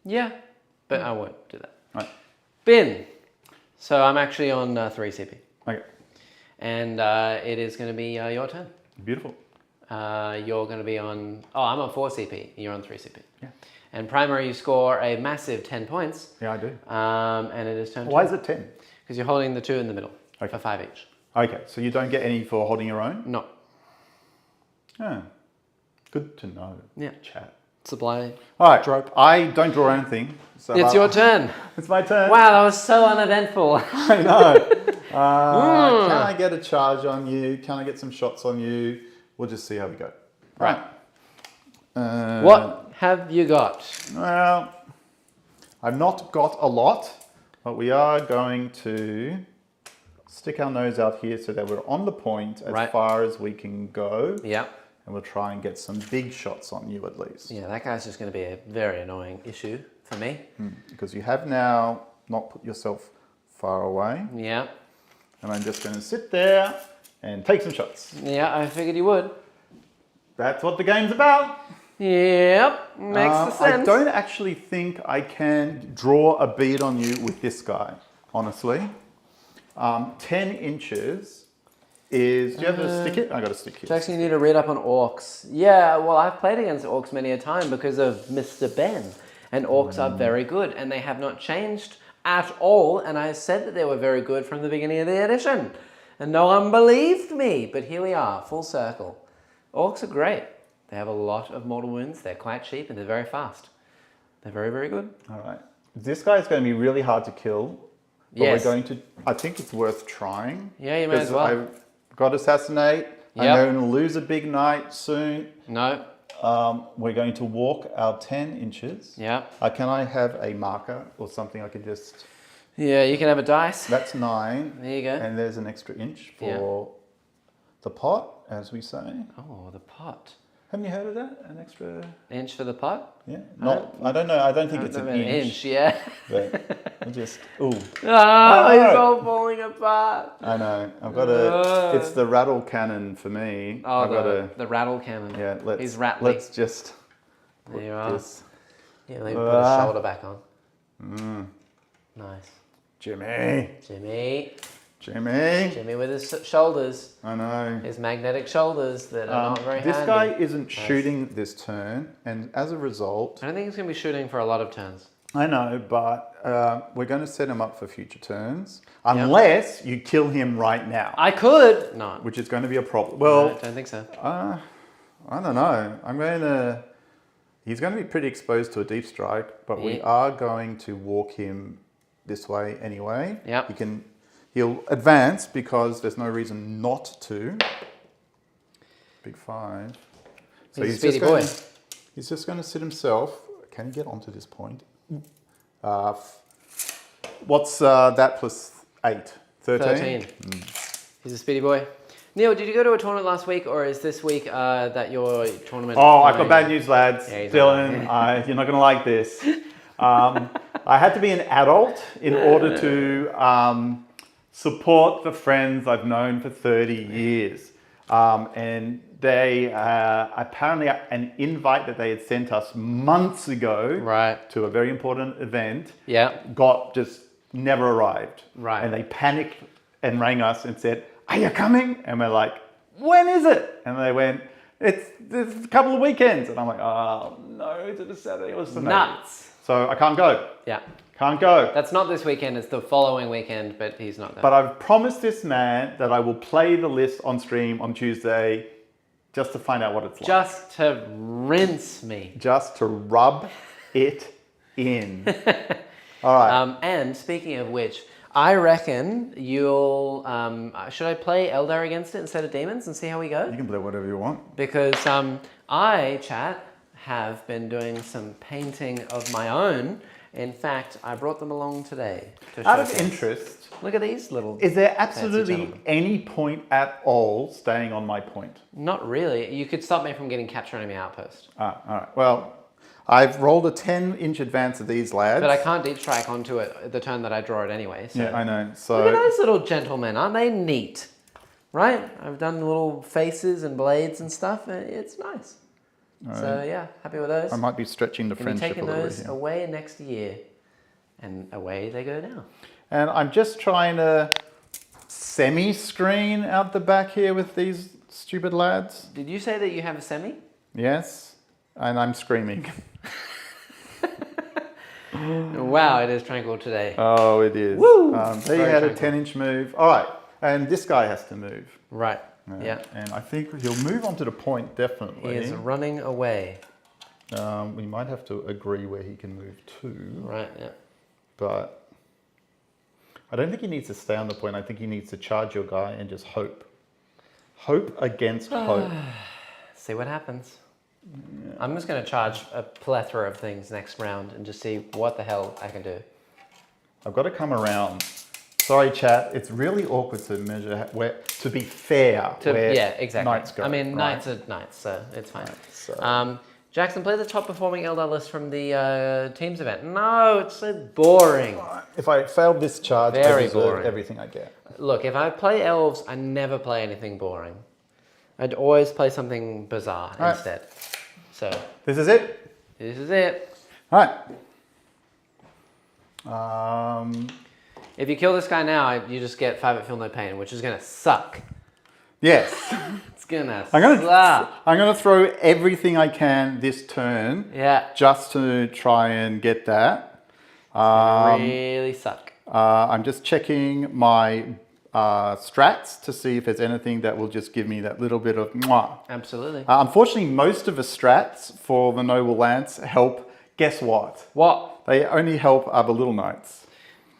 Yeah, but I won't do that. Right. Bin. So I'm actually on 3 CP. Okay. And it is going to be your turn. Beautiful. You're going to be on... Oh, I'm on 4 CP. You're on 3 CP. Yeah. And primary, you score a massive 10 points. Yeah, I do. And it is turn 2. Why is it 10? Because you're holding the 2 in the middle Okay. for 5 each. Okay, so you don't get any for holding your own? No. Oh, good to know. Yeah. Chat. Supply. All right, Trope. I don't draw anything. So It's your turn. It's my turn. Wow, that was so uneventful. I know. Can I get a charge on you? Can I get some shots on you? We'll just see how we go. Right. What? What have you got? Well, I've not got a lot, but we are going to stick our nose out here so that we're on the point as far as we can go. Yeah. And we'll try and get some big shots on you at least. Yeah, that guy's just going to be a very annoying issue for me. Because you have now not put yourself far away. Yeah. And I'm just going to sit there and take some shots. Yeah, I figured you would. That's what the game's about. Yep, makes the sense. I don't actually think I can draw a bead on you with this guy, honestly. 10 inches is... Do you have a stick it? I got a stick here. Jackson, you need to read up on orcs. Yeah, well, I've played against orcs many a time because of Mr. Ben. And orcs are very good, and they have not changed at all. And I said that they were very good from the beginning of the edition. And no one believed me, but here we are, full circle. Orcs are great. They have a lot of mortal wounds. They're quite cheap, and they're very fast. They're very, very good. All right. This guy is going to be really hard to kill. But we're going to... I think it's worth trying. Yeah, you may as well. I've got Assassinate. I'm going to lose a big knight soon. No. We're going to walk our 10 inches. Yeah. Can I have a marker or something I can just... Yeah, you can have a dice. That's 9. There you go. And there's an extra inch for the pot, as we say. Oh, the pot. Haven't you heard of that? An extra... Inch for the pot? Yeah. I don't know. I don't think it's an inch. Yeah. But we'll just... Ooh. It's all falling apart. I know. I've got a... It's the rattle cannon for me. Oh, the rattle cannon. Yeah, He's rattly. let's just... There you are. This. Yeah, let me put his shoulder back on. Nice. Jimmy with his shoulders. I know. His magnetic shoulders that are not very This handy. guy isn't shooting this turn, and as a result... I don't think he's going to be shooting for a lot of turns. I know, but we're going to set him up for future turns, unless you kill him right now. I could. No. Which is going to be a problem. Well, I don't think so. I don't know. He's going to be pretty exposed to a deep strike, but we are going to walk him this way anyway. Yeah. He'll advance because there's no reason not to. Big 5. So He's a speedy boy. He's just going to sit himself. Can he get onto this point? What's that plus 8? 13? He's a speedy boy. Neil, did you go to a tournament last week, or is this week that your tournament? Oh, I've got bad news, lads. Yeah, Dylan, you're not going to like this. I had to be an adult in order to support the friends I've known for 30 years. And they apparently an invite that they had sent us months ago to a very important event got just never arrived. Right. And they panicked and rang us and said, "Are you coming?" And we're like, "When is it?" And they went, it's a couple of weekends." And I'm like, "Oh no, is it a Saturday or Sunday?" Nuts. So I can't go. Yeah. Can't go. That's not this weekend, it's the following weekend, but he's not going. But I've promised this man that I will play the list on stream on Tuesday just to find out what it's like. Just to rinse me. Just to rub it in. All right. And speaking of which, I reckon you'll... should I play Eldar against it instead of Daemons and see how we go? You can play whatever you want. Because I, chat, have been doing some painting of my own. In fact, I brought them along today. Out of interest, look at these little... Is there absolutely any point at all staying on my point? Not really. You could stop me from getting capture enemy outpost. All right. Well, I've rolled a 10-inch advance of these lads. But I can't deep strike onto it the turn that I draw it anyway. So. Yeah, I know. So look at those little gentlemen. Aren't they neat? right? I've done little faces and blades and stuff. It's nice. All So right. yeah, happy with those. I might be stretching the Gonna be friendship taking a little those bit here. away next year. And away they go now. And I'm just trying to semi-screen out the back here with these stupid lads. Did you say that you have a semi? Yes, and I'm screaming. Wow, it is tranquil today. Oh, it is. Woo! They Very had a tranquil. 10-inch move. All right, and this guy has to move. Right, yeah. And I think he'll move on to the point, He definitely. is running away. We might have to agree where he can move to. Right, yeah. But I don't think he needs to stay on the point. I think he needs to charge your guy and just hope. Hope against hope. See what happens. Yeah. I'm just going to charge a plethora of things next round and just see what the hell I can do. I've got to come around. Sorry, chat. It's really awkward to measure where, to be fair, where yeah, exactly. knights go. I mean, right? knights are knights, so it's fine. Right, so. Jackson, play the top performing Eldar list from the Teams event. No, it's so boring. If I failed this charge, Very I deserve boring. everything I get. Look, if I play elves, I never play anything boring. I'd always play something bizarre instead. So this is it. This is it. All right. If you kill this guy now, you just get 5 at feel no pain, which is gonna suck. Yes. It's gonna I'm suck. gonna throw everything I can this turn. Yeah. Just to try and get that. Really suck. I'm just checking my strats to see if there's anything that will just give me that little bit of mwah. Absolutely. Unfortunately, most of the strats for the Noble Lance help. Guess what? What? They only help other little knights.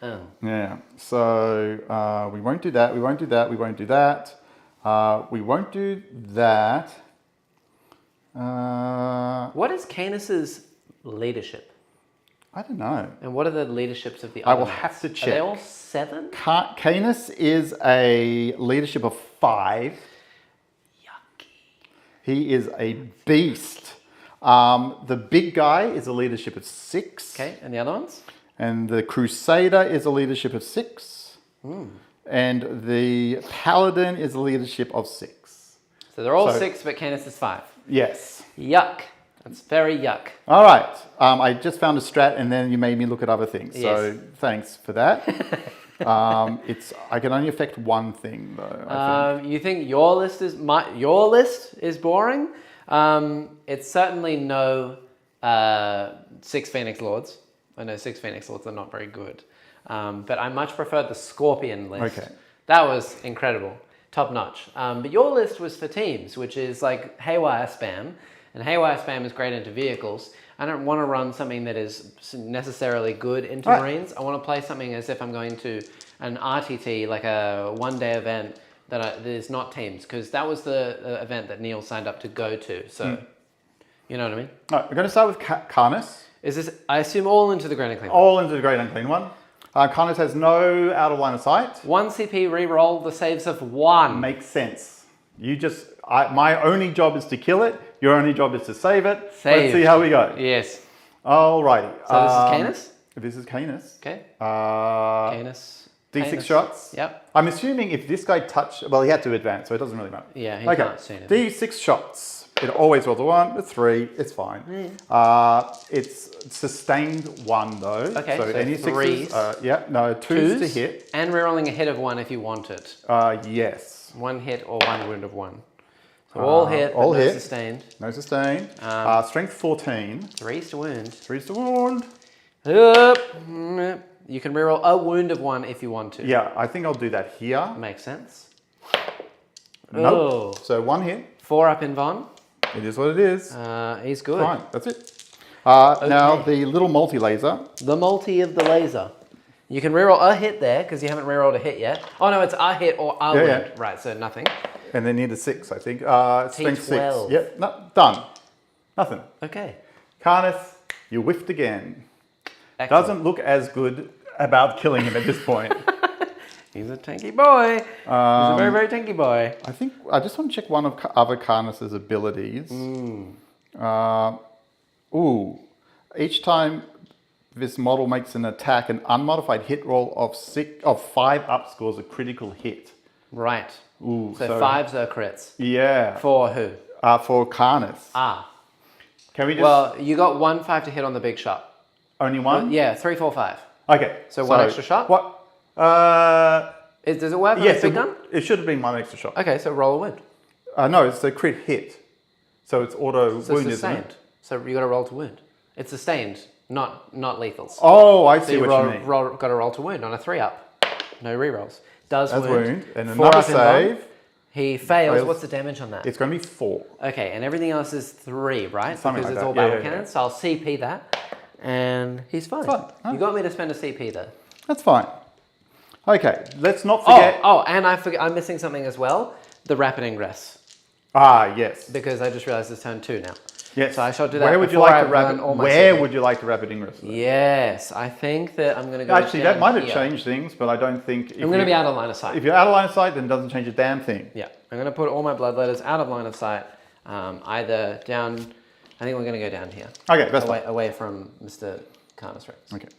Oh. Yeah. So we won't do that. We won't do that. We won't do that. We won't do that. What is Canis's leadership? I don't know. And what are the leaderships of the I other will knights? have to Are check. they all 7? Canis is a leadership of 5. Yucky. He is a beast. The big guy is a leadership of 6. Okay, and the other ones? And the Crusader is a leadership of 6. And the Paladin is a leadership of 6. So they're all 6, but Canis is 5. Yes. Yuck. That's very yuck. All right. I just found a strat, and then you made me look at other things. So Yes. thanks for that. I can only affect one thing though. I think. You think your list is boring? It's certainly no 6 Phoenix Lords. I know 6 Phoenix Lords are not very good. But I much preferred the Scorpion list. Okay. That was incredible. Top notch. But your list was for teams, which is like Haywire Spam. And Haywire Spam is great into vehicles. I don't want to run something that is necessarily good into Marines. I want to play something as if I'm going to an RTT, like a one-day event that is not teams, because that was the event that Neil signed up to go to. So, you know what I mean? All right, we're going to start with Canis. Is this, I assume, all into the Great Unclean one? All into the Great Unclean One. Canis has no out of line of sight. 1 CP re-roll the saves of 1. Makes sense. You just, my only job is to kill it. Your only job is to save it. Let's see how we go. Yes. Alrighty. So this is Canis? This is Canis. Okay. Canis. D6 Canis. shots. Yep. I'm assuming if this guy touched, well, he had to advance, so it doesn't really matter. Yeah, he can't see anything. D6 shots. It always rolls a 1, a 3. It's fine. It's sustained 1 though. Okay, so any 3s. 6s. No, 2s to hit. And rerolling a hit of 1 if you want it. Yes. 1 hit or 1 wound of 1. So all hit, all but no hit. sustained. No sustained. Strength 14. 3s to wound. 3s to wound. You can reroll a wound of 1 if you want to. Yeah, I think I'll do that here. Makes sense. Nope. Oh. So 1 hit. 4 up in Von. It is what it is. He's good. Fine, that's it. Now the little multi-laser. The multi of the laser. You can reroll a hit there because you haven't rerolled a hit yet. Oh no, it's a hit or a wound. Yeah. Right, so nothing. And then need a 6, I think. Strength 6. T12. Yep, no, done. Nothing. Okay. Canis, you whiffed again. Excellent. Doesn't look as good about killing him at this point. He's a tanky boy. He's a very, very tanky boy. I think I just want to check one of other Canis's abilities. Each time this model makes an attack, an unmodified hit roll of 5 up scores a critical hit. Right. Ooh, So 5s are crits. Yeah. For who? For Carnus. Ah. Can we just... Well, you got 1 5 to hit on the big shot. Only one? Yeah, 3, 4, 5. Okay. So 1 extra shot? What? Does it work on Yes, a big gun? it should have been 1 extra shot. Okay, so roll a wound. No, it's a crit hit. So it's auto So wound, it's isn't sustained. it? So you got to roll to wound. It's sustained, not lethals. Oh, I see So what roll, you mean. got to roll to wound on a 3-up. No rerolls. Does That's wound. And 4 another up in bomb. save. He fails. What's the damage on that? It's going to be 4. Okay, and everything else is 3, right? Something because like it's that. all battle cannons. So I'll CP that, and he's fine. You got me to spend a CP though. That's fine. Okay, let's not forget... And I'm missing something as well. The rapid ingress. Ah, yes. Because I just realized it's turn 2 now. Yes. So I shall do that. Where would you before like I to run rapid? all my Where CP. would you like to rapid ingress? Yes, I think that I'm going to go. Actually, that might have here. changed things, but I don't think. I'm going to be out of line of sight. If you're out of line of sight, then it doesn't change a damn thing. Yeah, I'm going to put all my bloodletters out of line of sight, either down. I think we're going to go down here. Okay, that's fine. Away from Mr. Carnus Rex. Okay.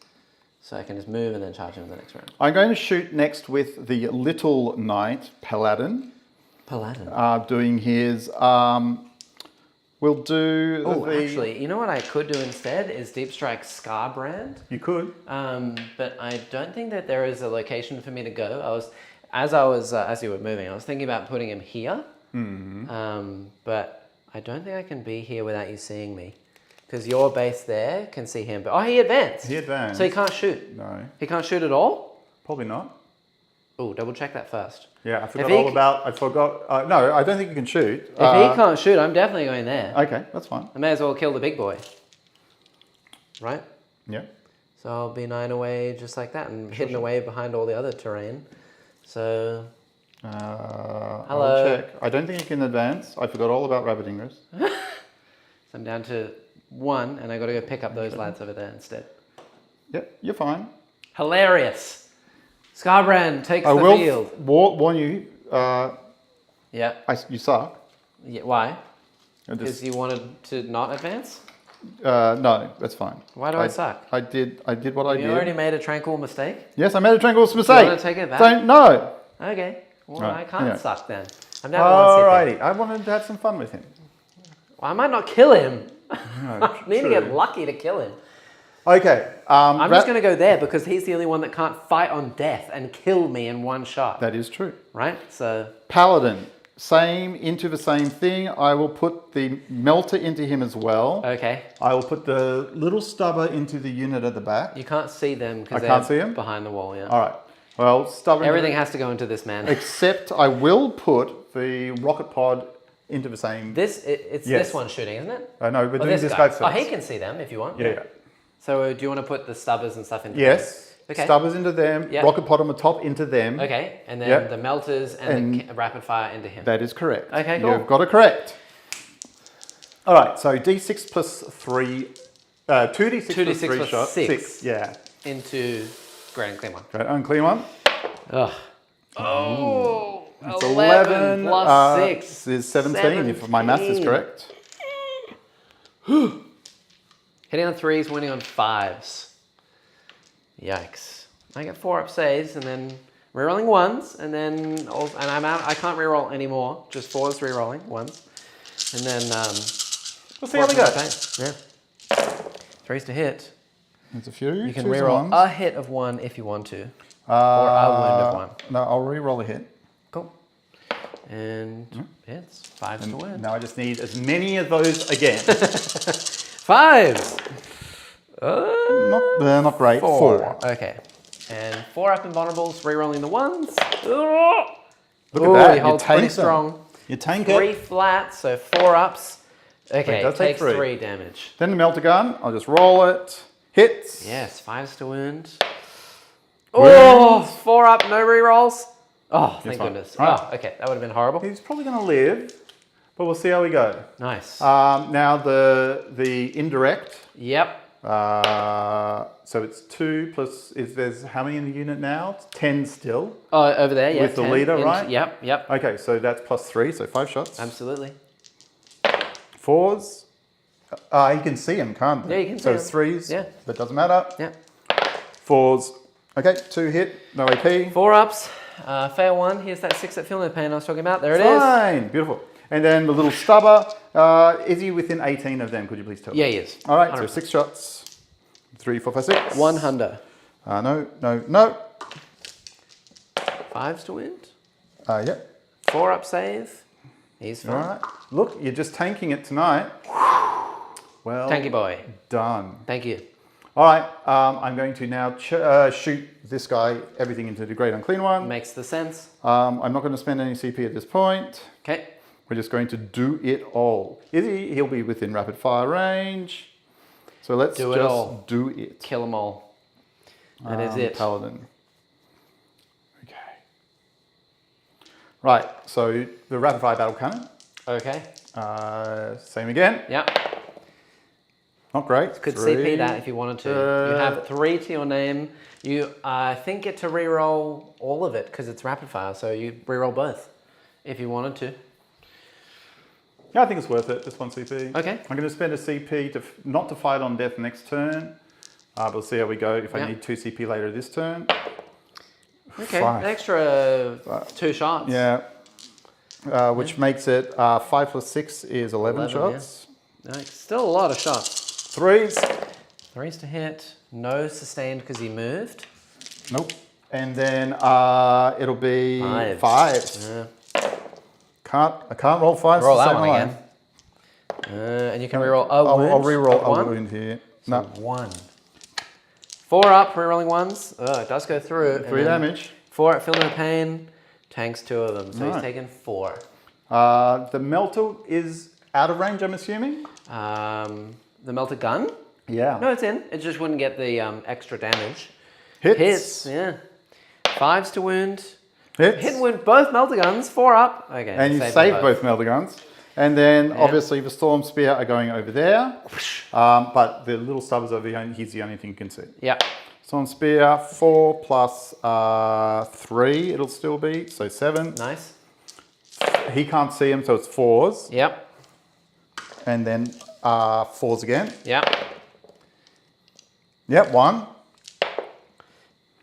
So I can just move and then charge him in the next round. I'm going to shoot next with the Little Knight Paladin. Paladin. Doing his. We'll do. Oh, actually, you know what I could do instead is Deep Strike Scar Brand. You could. But I don't think that there is a location for me to go. As you were moving, I was thinking about putting him here. But I don't think I can be here without you seeing me, because your base there can see him. But he advanced. He advanced. So he can't shoot. No. He can't shoot at all. Probably not. Oh, double check that first. Yeah, I forgot I forgot. No, I don't think you can shoot. If he can't shoot, I'm definitely going there. Okay, that's fine. I may as well kill the big boy. Right? Yeah. So I'll be 9 away just like that and hidden away behind all the other terrain. So... Hello. Hello. I'll check. I don't think you can advance. I forgot all about rapid ingress. So I'm down to 1 and I got to go pick up those lads over there instead. Yep, you're fine. Hilarious. Scarbrand takes the field. I will warn you. Yeah. You suck. Yeah. Why? Because you wanted to not advance? No, that's fine. Why do I suck? I did what I did. You already made a tranquil mistake? Yes, I made a tranquil mistake. You want to take it back? Don't know. Okay. Well, Right, I can't anyway. suck then. I'm down to 1 CP. Alrighty. I wanted to have some fun with him. Well, I might not kill him. No, I need to get lucky to kill him. Okay. I'm just going to go there because he's the only one that can't fight on death and kill me in 1 shot. That is true. Right? So... Paladin. Same into the same thing. I will put the melter into him as well. Okay. I will put the little stubber into the unit at the back. You can't see them because can't see they're 'em? behind the wall, yeah. All right. Well, stubborn. Everything has to go into this man. Except I will put the rocket pod into the same. It's Yes. this one shooting, isn't it? No, we're Or doing this this guy. guy first. Oh, he can see them if you want. Yeah. So do you want to put the stubbers and stuff into Yes. them? Okay. Stubbers into them. Yep. Rocket pod on the top into them. Okay, and then Yep. the melters and the rapid fire into him. That is correct. Okay, cool. You've got it correct. All right. So D6 plus 3. 2D6 plus 3 plus shots. 6. Yeah. Into Great and Clean one. Great. Unclean one. Ugh. Oh, It's 11 plus 6 This is 17 if my maths is correct. Hitting on 3s, winning on 5s. Yikes. I get 4-up saves and then rerolling 1s and then I'm out. I can't reroll anymore. Just 4s rerolling 1s. And then We'll see how we go. Yeah. 3s to hit. There's a few. You can 2s and reroll 1s. a hit of 1 if you want to. Or a wound of 1. No, I'll re-roll a hit. Cool. And hits. 5s to win. Now I just need as many of those again. 5s! Not great. 4. Okay. And 4-up invulnerables, rerolling the 1s. Look at that. He holds you tank pretty strong. You tank 3 it. flats, so 4-ups. Okay, does it take takes 3. 3 damage. Then the melter gun. I'll just roll it. Hits. Yes, 5s to wound. Oh, 4-up, no rerolls. Oh, thank fine. goodness. Right. Oh, okay, that would have been horrible. He's probably going to live, but we'll see how we go. Nice. Now the indirect. Yep. So it's 2 plus. There's how many in the unit now? It's 10 still. Oh, over there, yeah. With the leader, right? Yep. Okay, so that's plus 3, so 5 shots. Absolutely. 4s. You can see them, can't they? Yeah, you can see so them. it's 3s. Yeah. That doesn't matter. Yeah. 4s. Okay, 2 hit, no AP. 4-ups, Fail 1. Here's that 6 at Feeling the Pain I was talking about. There it is. Fine, beautiful. And then the little stubber, is he within 18 of them? Could you please tell me? Yeah, he is. All right, 100%. so 6 shots. 3, 4, 5, 6. 100. No. 5s to wound. Yeah. 4 up save. He's fine. All right. Look, you're just tanking it tonight. Well, Tanky boy. done. Thank you. All right, I'm going to now shoot this guy, everything into the Great Unclean One. Makes the sense. I'm not going to spend any CP at this point. Okay. We're just going to do it all. He'll be within rapid fire range. So let's Do it just all. do it. Kill them all. That is it. Paladin. Okay. Right, so the rapid fire battle cannon. Okay. Same again. Yep. Not great. Could CP that if you wanted to. You have 3 to your name. You, I think, get to reroll all of it because it's rapid fire. So you reroll both if you wanted to. Yeah, I think it's worth it. Just 1 CP. Okay. I'm going to spend a CP to not to fight on death next turn. But we'll see how we go if I need 2 CP later this turn. Okay. 5. An extra 2 shots. Yeah. Which makes it 5 plus 6 is 11 shots. Yeah. No, still a lot of shots. 3s. 3s to hit. No sustained because he moved. Nope. And then it'll be 5s. 5s. Yeah. I can't roll 5s. Roll that one again. And you can reroll a wound. I'll reroll one. a wound here. So No. 1. 4 up, rerolling 1s. Oh, it does go through. 3 damage. 4 at Feel No Pain. Tanks 2 of them. So he's taken 4. The melter is out of range, I'm assuming? The melted gun? Yeah. No, it's in. It just wouldn't get the extra damage. Hits. Yeah. 5s to wound. Hits. Hit and wound both melter guns. 4 up. Okay. And you save both melter guns. And then obviously the Storm Spear are going over there. But the little stubbers over here, he's the only thing you can see. Yeah. Storm Spear, 4 plus 3 it'll still be, so 7. Nice. He can't see him, so it's 4s. Yep. And then 4s again. Yep. Yep, 1.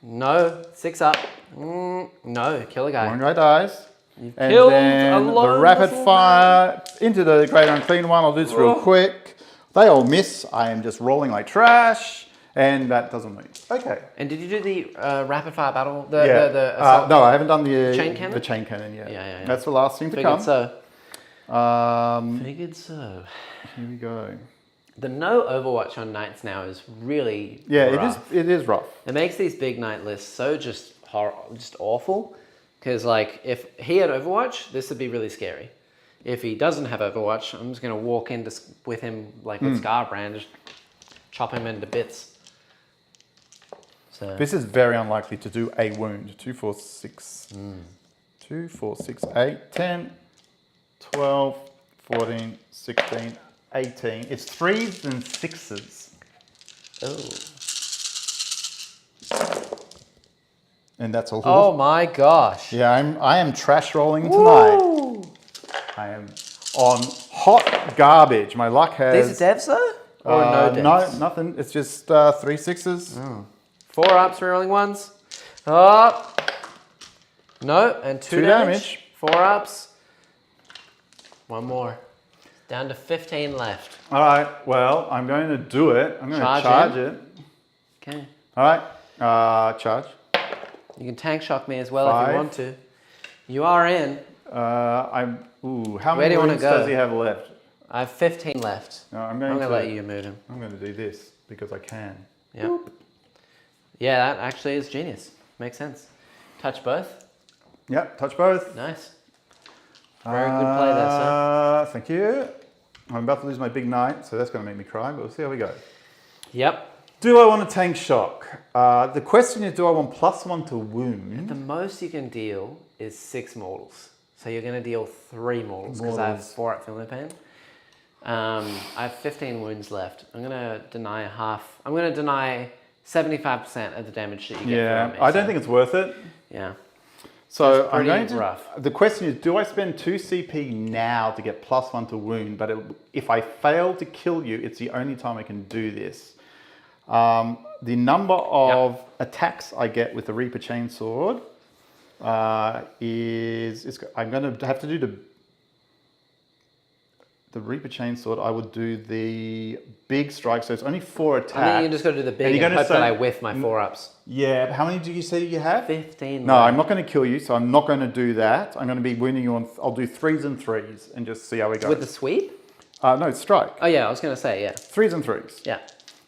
No. 6 up. No. Kill a guy. 1 guy dies. You've And killed then a the lone rapid little fire into the Great Unclean One. I'll do this real quick. They all miss. I am just rolling like trash. And that doesn't move. Okay. And did you do the rapid fire battle? No, I haven't done the chain cannon? The chain cannon yet. Yeah. That's the last thing to Figured come. so. Um, Figured so. Here we go. The no Overwatch on knights now is really rough. It is rough. It makes these big knight lists so just awful. Because like if he had Overwatch, this would be really scary. If he doesn't have Overwatch, I'm just gonna walk in with him like with Scarbrand, just chop him into bits. So This is very unlikely to do a wound. 2, 4, 6. 2, 4, 6, 8, 10, 12, 14, 16, 18. It's 3s and 6s. oh. And that's all. Oh my gosh. Yeah, I am trash rolling tonight. Woo! I am on hot garbage. My luck has... These are devs though? Or no devs? No, nothing. It's just 3 6s. Oh. 4 ups, rerolling 1s. Up. No, and 2 damage. 4 ups. 1 more. Down to 15 left. All right, well, I'm going to do it. I'm going to charge it. Okay. All right, charge. You can tank shock me as well 5. if you want to. You are in. How Where many do you want to wounds go? does he have left? I have 15 left. No, I'm I'm going going to let you move him. I'm going to do this because I can. Yeah. Yeah, that actually is genius. Makes sense. Touch both. Yep, touch both. Nice. Very good play there, sir. Thank you. I'm about to lose my big knight, so that's going to make me cry, but we'll see how we go. Yep. Do I want to tank shock? The question is, do I want +1 to wound? The most you can deal is 6 mortals. So you're going to deal 3 mortals because I have 4 at Feel No Pain. I have 15 wounds left. I'm going to deny half. I'm going to deny 75% of the damage that you get. Yeah, I don't think it's worth it. Yeah. So I'm going pretty to. rough. The question is, do I spend 2 CP now to get +1 to wound? But if I fail to kill you, it's the only time I can do this. The number of attacks I get with the Reaper Chainsword I'm going to have to do the Reaper Chainsword. I would do the big strike, so it's only 4 attacks. I think you just got to do the big and hope that I whiff my 4-ups. Yeah, but how many do you say you have? 15. No, I'm not going to kill you, so I'm not going to do that. I'm going to be winning you on. I'll do 3s and 3s and just see how we go. With the sweep? No, it's strike. Oh yeah, I was going to say, yeah. 3s and 3s. Yeah.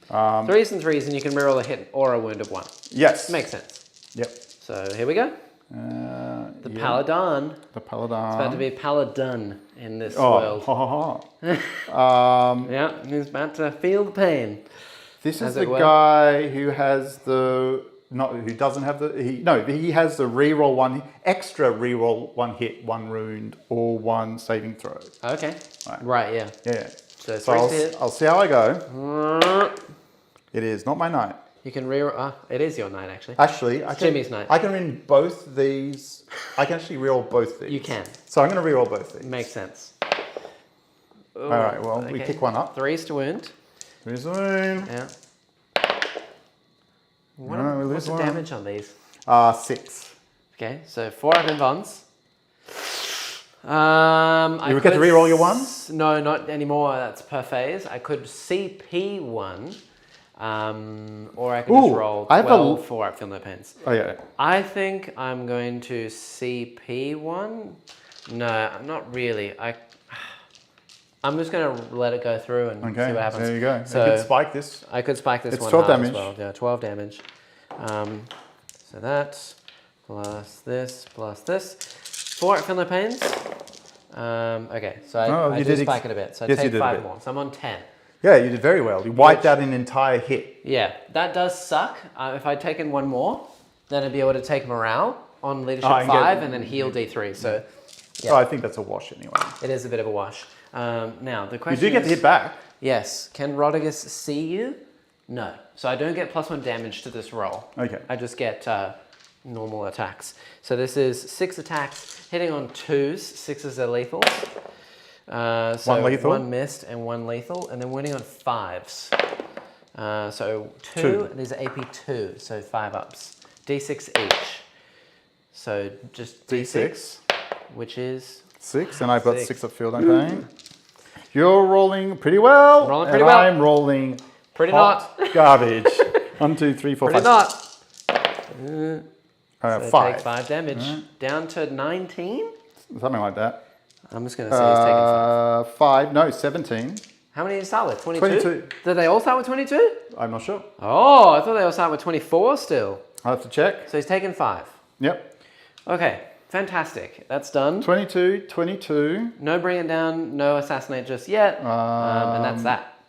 3s and 3s, and you can reroll a hit or a wound of 1. Yes. Makes sense. Yep. So here we go. The Paladin. The Paladin. It's about to be Paladin in this world. Yeah, he's about to feel the pain. This is the guy who has the who doesn't have he has the reroll 1 extra reroll 1 hit, 1 wound, or 1 saving throw. Okay. Right. Yeah. Yeah. So I'll see how I go. It is not my knight. You can reroll. It is your knight, actually. Actually, Jimmy's knight. I can win both these. I can actually reroll both these. You can. So I'm going to reroll both these. Makes sense. All right. Well, we pick one up. 3s to wound. 3s to wound. Yeah. What's the damage on these? 6. Okay, so 4 up in bonds. You get to reroll your 1s? No, not anymore. That's per phase. I could CP 1. Or I could just roll 12 4-up, feel no pains. Oh, yeah. I think I'm going to CP 1. No, not really. I'm just going to let it go through and see what happens. There you go. So you could spike this. I could spike this. It's 12 damage. As well. Yeah, 12 damage. So that plus this plus this. 4 at feel no pains. Okay, so I did spike it a bit. So I take 5 more. So I'm on 10. Yeah, you did very well. You wiped out an entire hit. Yeah, that does suck. If I'd taken 1 more, then I'd be able to take morale on leadership 5 and then heal D3. So, yeah. Oh, I think that's a wash anyway. It is a bit of a wash. Now the question you do get to hit back. Yes. Can Rotigus see you? No. So I don't get +1 damage to this roll. Okay. I just get normal attacks. So this is 6 attacks hitting on 2s. 6s are lethal. So 1 lethal. 1 missed and 1 lethal, and then winning on 5s. So 2. These are AP 2, so 5 ups. D6 each. So just D6, which is 6, and I've got 6 of field and pain. You're rolling pretty well. Rolling pretty well. I'm rolling pretty not garbage. 1, 2, 3, 4, pretty 5. Pretty not. So 5. take 5 damage. Down to 19. Something like that. I'm just going to say he's taking 5. 5, no, 17. How many did you start with? 22? 22. Did they all start with 22? I'm not sure. Oh, I thought they all started with 24 still. I'll have to check. So he's taken 5. Yep. Okay, fantastic. That's done. 22, 22. No bringing down, no assassinate just yet. And that's that.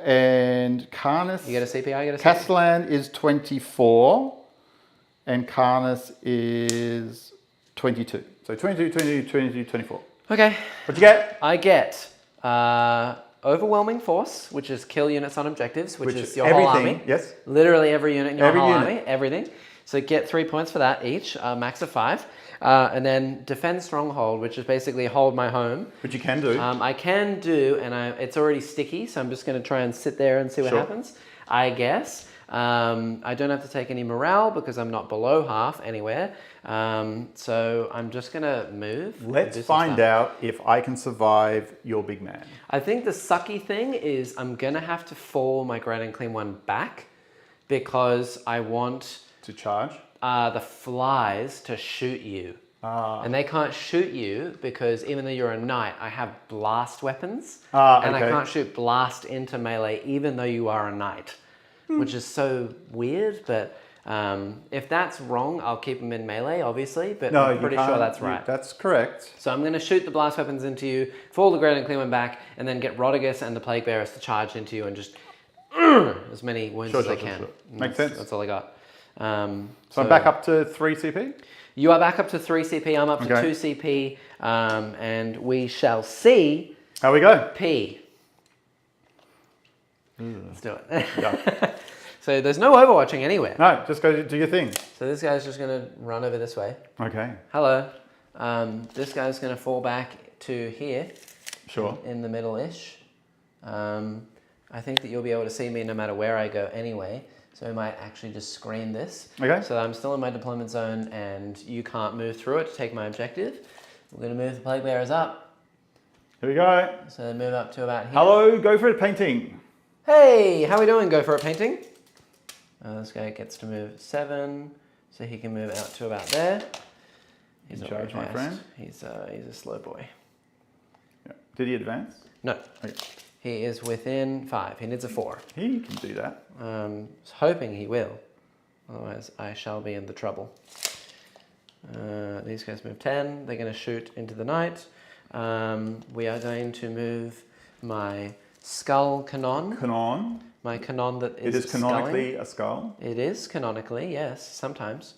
And Carnus. You get a CP, I get a CP. Castellan is 24. And Carnus is 22. So 22, 22, 22, 24. Okay. What'd you get? I get overwhelming force, which is kill units on objectives, which is your everything, whole army. Yes. Literally every unit in your whole unit. army, everything. So get 3 points for that each, max of 5. And then defend stronghold, which is basically hold my home. Which you can do. I can do, and it's already sticky, so I'm just going to try and sit there and see what happens, I guess. I don't have to take any morale because I'm not below half anywhere. So I'm just going to move. Let's find out if I can survive your big man. I think the sucky thing is I'm going to have to fall my Great and Clean one back because I want... To charge? The flies to shoot you. And they can't shoot you because even though you're a knight, I have blast weapons. And I can't shoot blast into melee even though you are a knight. Which is so weird, but if that's wrong, I'll keep them in melee, obviously, but no, I'm pretty sure that's right. That's correct. So I'm going to shoot the blast weapons into you, fall the Great and Clean one back, and then get Rotigus and the Plague Bearers to charge into you and just as many wounds as I can. Sure. Makes sense. That's all I got. So I'm back up to 3 CP? You are back up to 3 CP, I'm up to 2 CP, and we shall see... How we go? P. Let's do it. Yeah. So there's no overwatching anywhere. No, just go do your thing. So this guy's just going to run over this way. Okay. Hello. This guy's going to fall back to here. Sure. In the middle-ish. I think that you'll be able to see me no matter where I go anyway. So we might actually just screen this. Okay. So I'm still in my deployment zone and you can't move through it to take my objective. We're going to move the plague bearers up. Here we go. So they move up to about here. Hello, go for it painting. Hey, how we doing? Go for it painting. This guy gets to move 7, so he can move out to about there. He's not charge, very my fast. friend. He's a slow boy. Yeah. Did he advance? No. Okay. He is within 5. He needs a 4. He can do that. Hoping he will. Otherwise, I shall be in the trouble. These guys move 10. They're going to shoot into the night. We are going to move my skull cannon. Cannon. My cannon that is It is canonically sculling. a skull. It is canonically, yes, sometimes.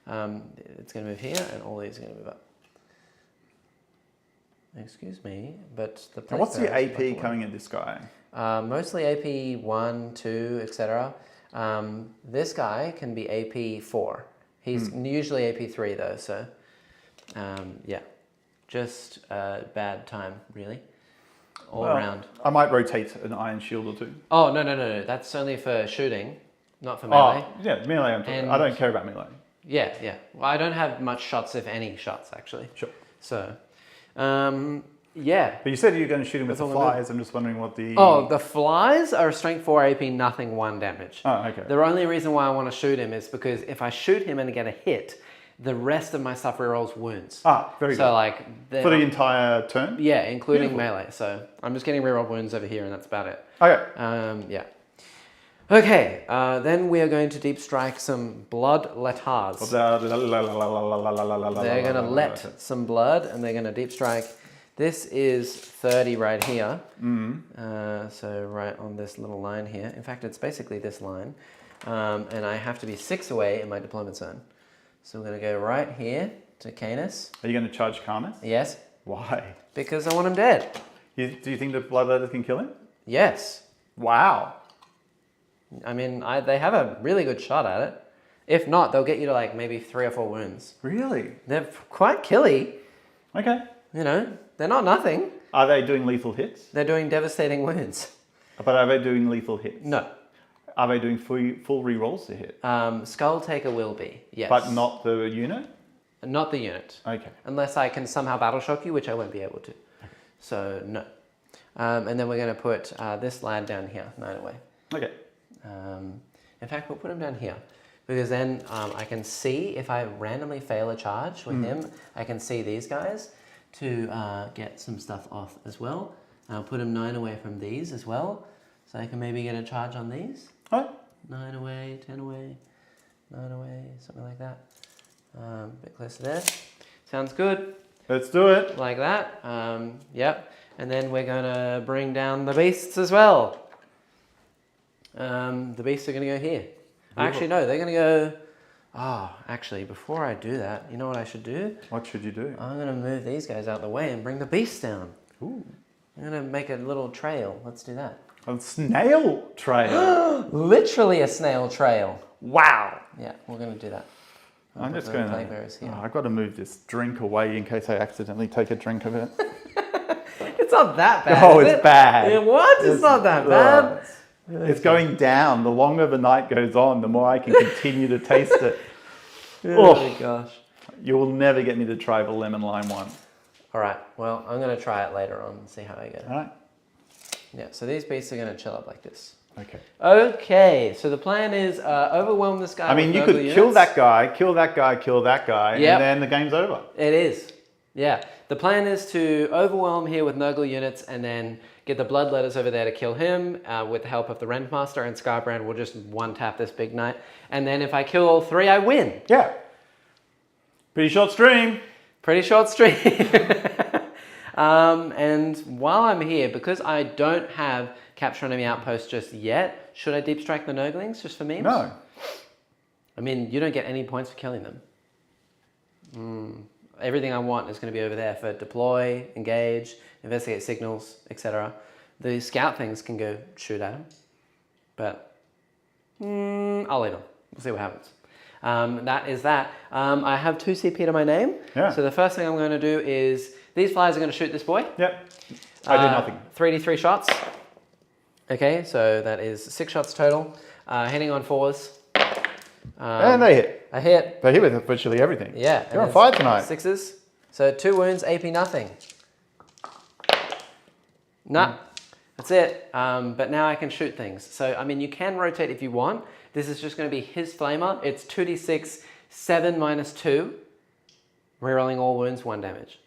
It's going to move here, and all these are going to move up. Excuse me, but the Now what's the AP coming in this guy? mostly AP 1, 2, etc. This guy can be AP 4. He's usually AP 3 though, so yeah, just a bad time really, all around. I might rotate an iron shield or 2. Oh no, that's only for shooting, not for melee. Oh, yeah, melee. I don't care about melee. Yeah. Well, I don't have much shots, if any shots actually. Sure. So, yeah. But you said you're going to shoot him with That's the all I'm flies. I'm just wondering what the... Oh, the flies are strength 4 AP, nothing 1 damage. Oh, okay. The only reason why I want to shoot him is because if I shoot him and get a hit, the rest of my stuff rerolls wounds. Ah, very good. So like... For the entire turn? Yeah, including Beautiful. melee. So I'm just getting reroll wounds over here and that's about it. Okay. Yeah. Okay, then we are going to deep strike some blood letards. They're going to let some blood and they're going to deep strike. This is 30 right here. So right on this little line here. In fact, it's basically this line. And I have to be 6 away in my deployment zone. So we're going to go right here to Canis. Are you going to charge Canis? Yes. Why? Because I want him dead. Do you think the bloodletters can kill him? Yes. Wow. I mean, they have a really good shot at it. If not, they'll get you to like maybe 3 or 4 wounds. Really? They're quite killy. Okay. You know, they're not nothing. Are they doing lethal hits? They're doing devastating wounds. But are they doing lethal hits? No. Are they doing full rerolls to hit? Skull Taker will be, yes. But not the unit? Not the unit. Okay. Unless I can somehow battle shock you, which I won't be able to. So, no. And then we're going to put this lad down here, 9 away. Okay. In fact, we'll put him down here. Because then I can see, if I randomly fail a charge with him, I can see these guys to get some stuff off as well. I'll put him 9 away from these as well. So I can maybe get a charge on these. Oh. 9 away, 10 away, 9 away, something like that. A bit closer there. Sounds good. Let's do it. Like that. Yep. And then we're going to bring down the beasts as well. The beasts are going to go here. Actually, no, they're going to go... Oh, actually, before I do that, you know what I should do? What should you do? I'm going to move these guys out of the way and bring the beasts down. Ooh. I'm going to make a little trail. Let's do that. A snail trail. Literally a snail trail. Wow. Yeah, we're going to do that. I'm just going to... I've got to move this drink away in case I accidentally take a drink of it. It's not that bad. Oh, it's bad. Yeah, what? It's not that bad. It's going down. The longer the night goes on, the more I can continue to taste it. Oh my gosh. You will never get me to try the lemon lime one. All right. Well, I'm going to try it later on and see how I go. All right. Yeah, so these beasts are going to chill up like this. Okay. Okay, so the plan is overwhelm this guy. I mean, you could kill that guy, kill that guy, kill that guy, Yep. and then the game's over. It is. Yeah. The plan is to overwhelm here with Nurgle units and then get the bloodletters over there to kill him with the help of the Rentmaster, and Skybrand will just one-tap this big knight. And then if I kill all 3, I win. Yeah. Pretty short stream. Pretty short stream. And while I'm here, because I don't have capture enemy outpost just yet, should I deep strike the Nurglings just for memes? No. I mean, you don't get any points for killing them. Everything I want is going to be over there for deploy, engage, investigate signals, etc. The scout things can go shoot at them, but I'll leave them. We'll see what happens. That is that. I have 2 CP to my name. Yeah. So the first thing I'm going to do is these flies are going to shoot this boy. Yep. I do nothing. 3d3 shots. Okay, so that is 6 shots total. Hitting on 4s. And they hit. A hit. They hit with virtually everything. Yeah. You're on fire tonight. 6s. So 2 wounds, AP nothing. Nah, that's it. But now I can shoot things. So, I mean, you can rotate if you want. This is just going to be his flamer. It's 2d6, 7 minus 2. Rerolling all wounds, 1 damage.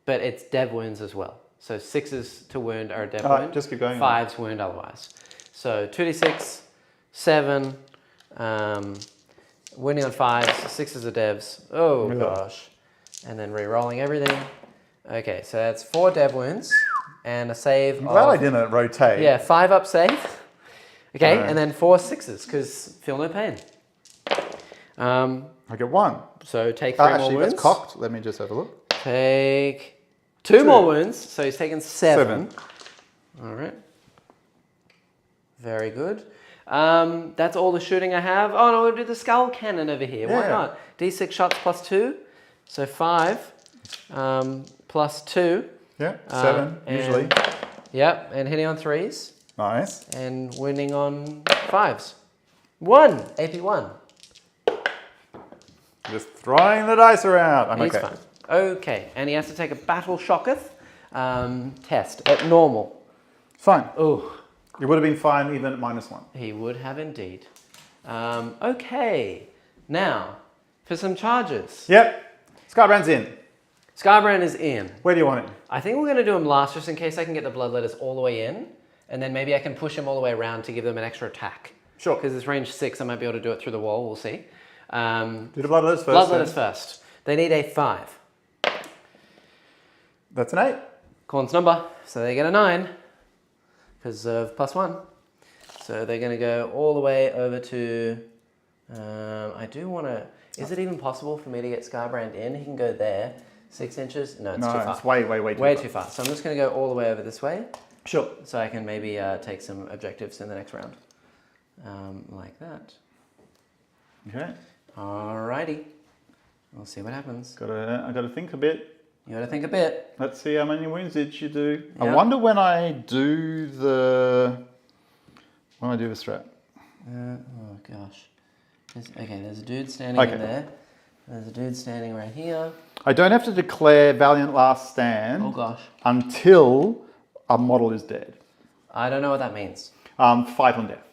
But it's dev wounds as well. So 6s to wound are a dev wound. Just keep going. 5s wound otherwise. So 2d6, 7, wounding on 5s, 6s are devs. Oh gosh. And then re-rolling everything. Okay, so that's 4 dev wounds and a save. I'm glad I didn't rotate. Yeah, 5 up save. Okay, and then 4 6s because feel no pain. I get 1. So take 3 more wounds. That's cocked. Let me just have a look. Take 2 more wounds. So he's taken 7. All right. Very good. That's all the shooting I have. Oh no, we'll do the skull cannon over here. Why not? D6 shots plus 2. So 5 plus 2. Yeah, 7 usually. Yep, and hitting on 3s. Nice. And winning on 5s. 1, AP 1. Just throwing the dice around. I'm He's okay. fine. Okay, and he has to take a battle shocketh test at normal. Fine. Ooh. It would have been fine even at -1. He would have indeed. Okay, now for some charges. Yep. Skybrand's in. Skybrand is in. Where do you want it? I think we're going to do him last just in case I can get the bloodletters all the way in. And then maybe I can push him all the way around to give them an extra attack. Sure. Because it's range 6, I might be able to do it through the wall, we'll see. Do the bloodletters first. Bloodletters first. They need a 5. That's an 8. Corn's number, so they get a 9. Because of +1. So they're going to go all the way over to... I do want to... Is it even possible for me to get Skybrand in? He can go there. 6 inches? No, it's too far. No, it's way Too far. So I'm just going to go all the way over this way. Sure. So I can maybe take some objectives in the next round. Like that. Okay. Alrighty. We'll see what happens. I got to think a bit. You got to think a bit. Let's see how many wounds did you do. Yep. I wonder when I do the strat. Oh gosh. There's a dude standing in there. There's a dude standing right here. I don't have to declare Valiant Last Stand. Oh gosh. Until a model is dead. I don't know what that means. Fight on death.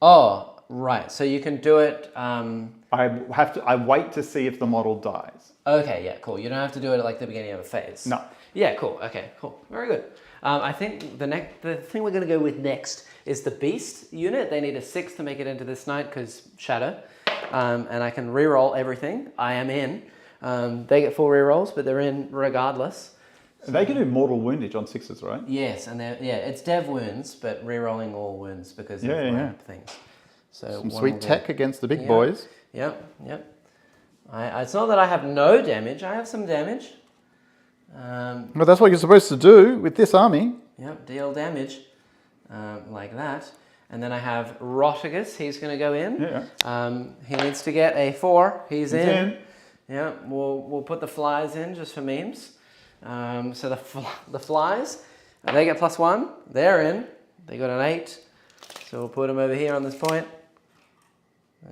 Oh, right. So you can do it. I wait to see if the model dies. Okay, yeah, cool. You don't have to do it at like the beginning of a phase. No. Yeah, cool. Okay, cool. Very good. I think the thing we're going to go with next is the Beast unit. They need a 6 to make it into this night because Shadow. And I can reroll everything. I am in. They get 4 rerolls, but they're in regardless. So they can do mortal woundage on 6s, right? Yes, and it's dev wounds, but rerolling all wounds because of things. So some sweet tech against the big boys. Yep. It's not that I have no damage. I have some damage. Well, that's what you're supposed to do with this army. Yep, deal damage like that. And then I have Rotigus. He's going to go in. Yeah. He needs to get a 4. He's in. Yeah, we'll put the flies in just for memes. So the flies, they get +1. They're in. They got an 8. So we'll put them over here on this point.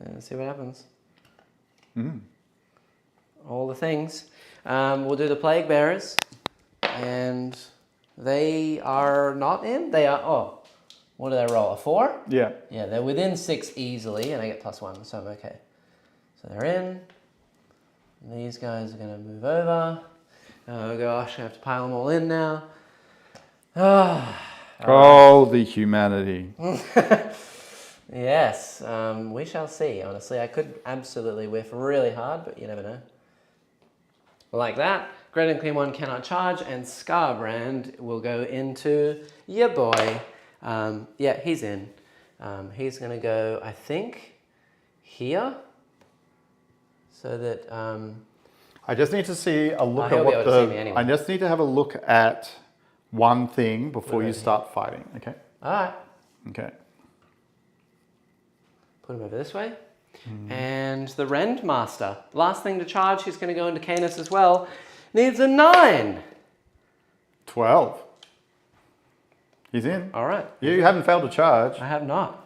And see what happens. All the things. We'll do the Plague Bearers. And they are not in. They are... Oh, what do they roll? A 4? Yeah. Yeah, they're within 6 easily, and I get +1, so I'm okay. So they're in. These guys are going to move over. Oh gosh, I have to pile them all in now. The humanity. Yes, we shall see, honestly. I could absolutely whiff really hard, but you never know. Like that. Great and Clean One cannot charge, and Scarbrand will go into your boy. Yeah, he's in. He's going to go, I think, here. So that... I just need to see a look he'll at be what able to see me anyway. I just need to have a look at one thing before you start fighting. Okay. All right. Okay. Put him over this way. And the Rendmaster. Last thing to charge, he's going to go into Canis as well. Needs a 9. 12. He's in. All right. You haven't failed to charge. I have not.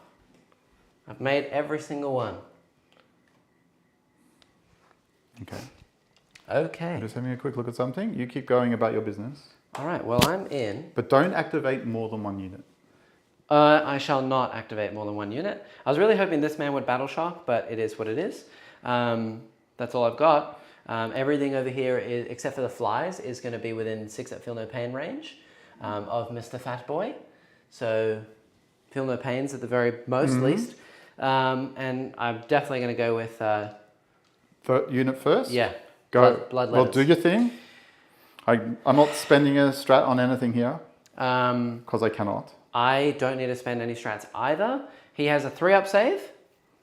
I've made every single one. Okay. Okay. I'm just having a quick look at something. You keep going about your business. All right, well, I'm in. But don't activate more than one unit. I shall not activate more than one unit. I was really hoping this man would battle shock, but it is what it is. That's all I've got. Everything over here, is, except for the flies, is going to be within 6 at Feel No Pain range of Mr. Fat Boy. So Feel No Pains at the very most least. And I'm definitely going to go with... unit first? Yeah. Go. Blood well, do your thing. I'm not spending a strat on anything here. Because I cannot. I don't need to spend any strats either. He has a 3-up save.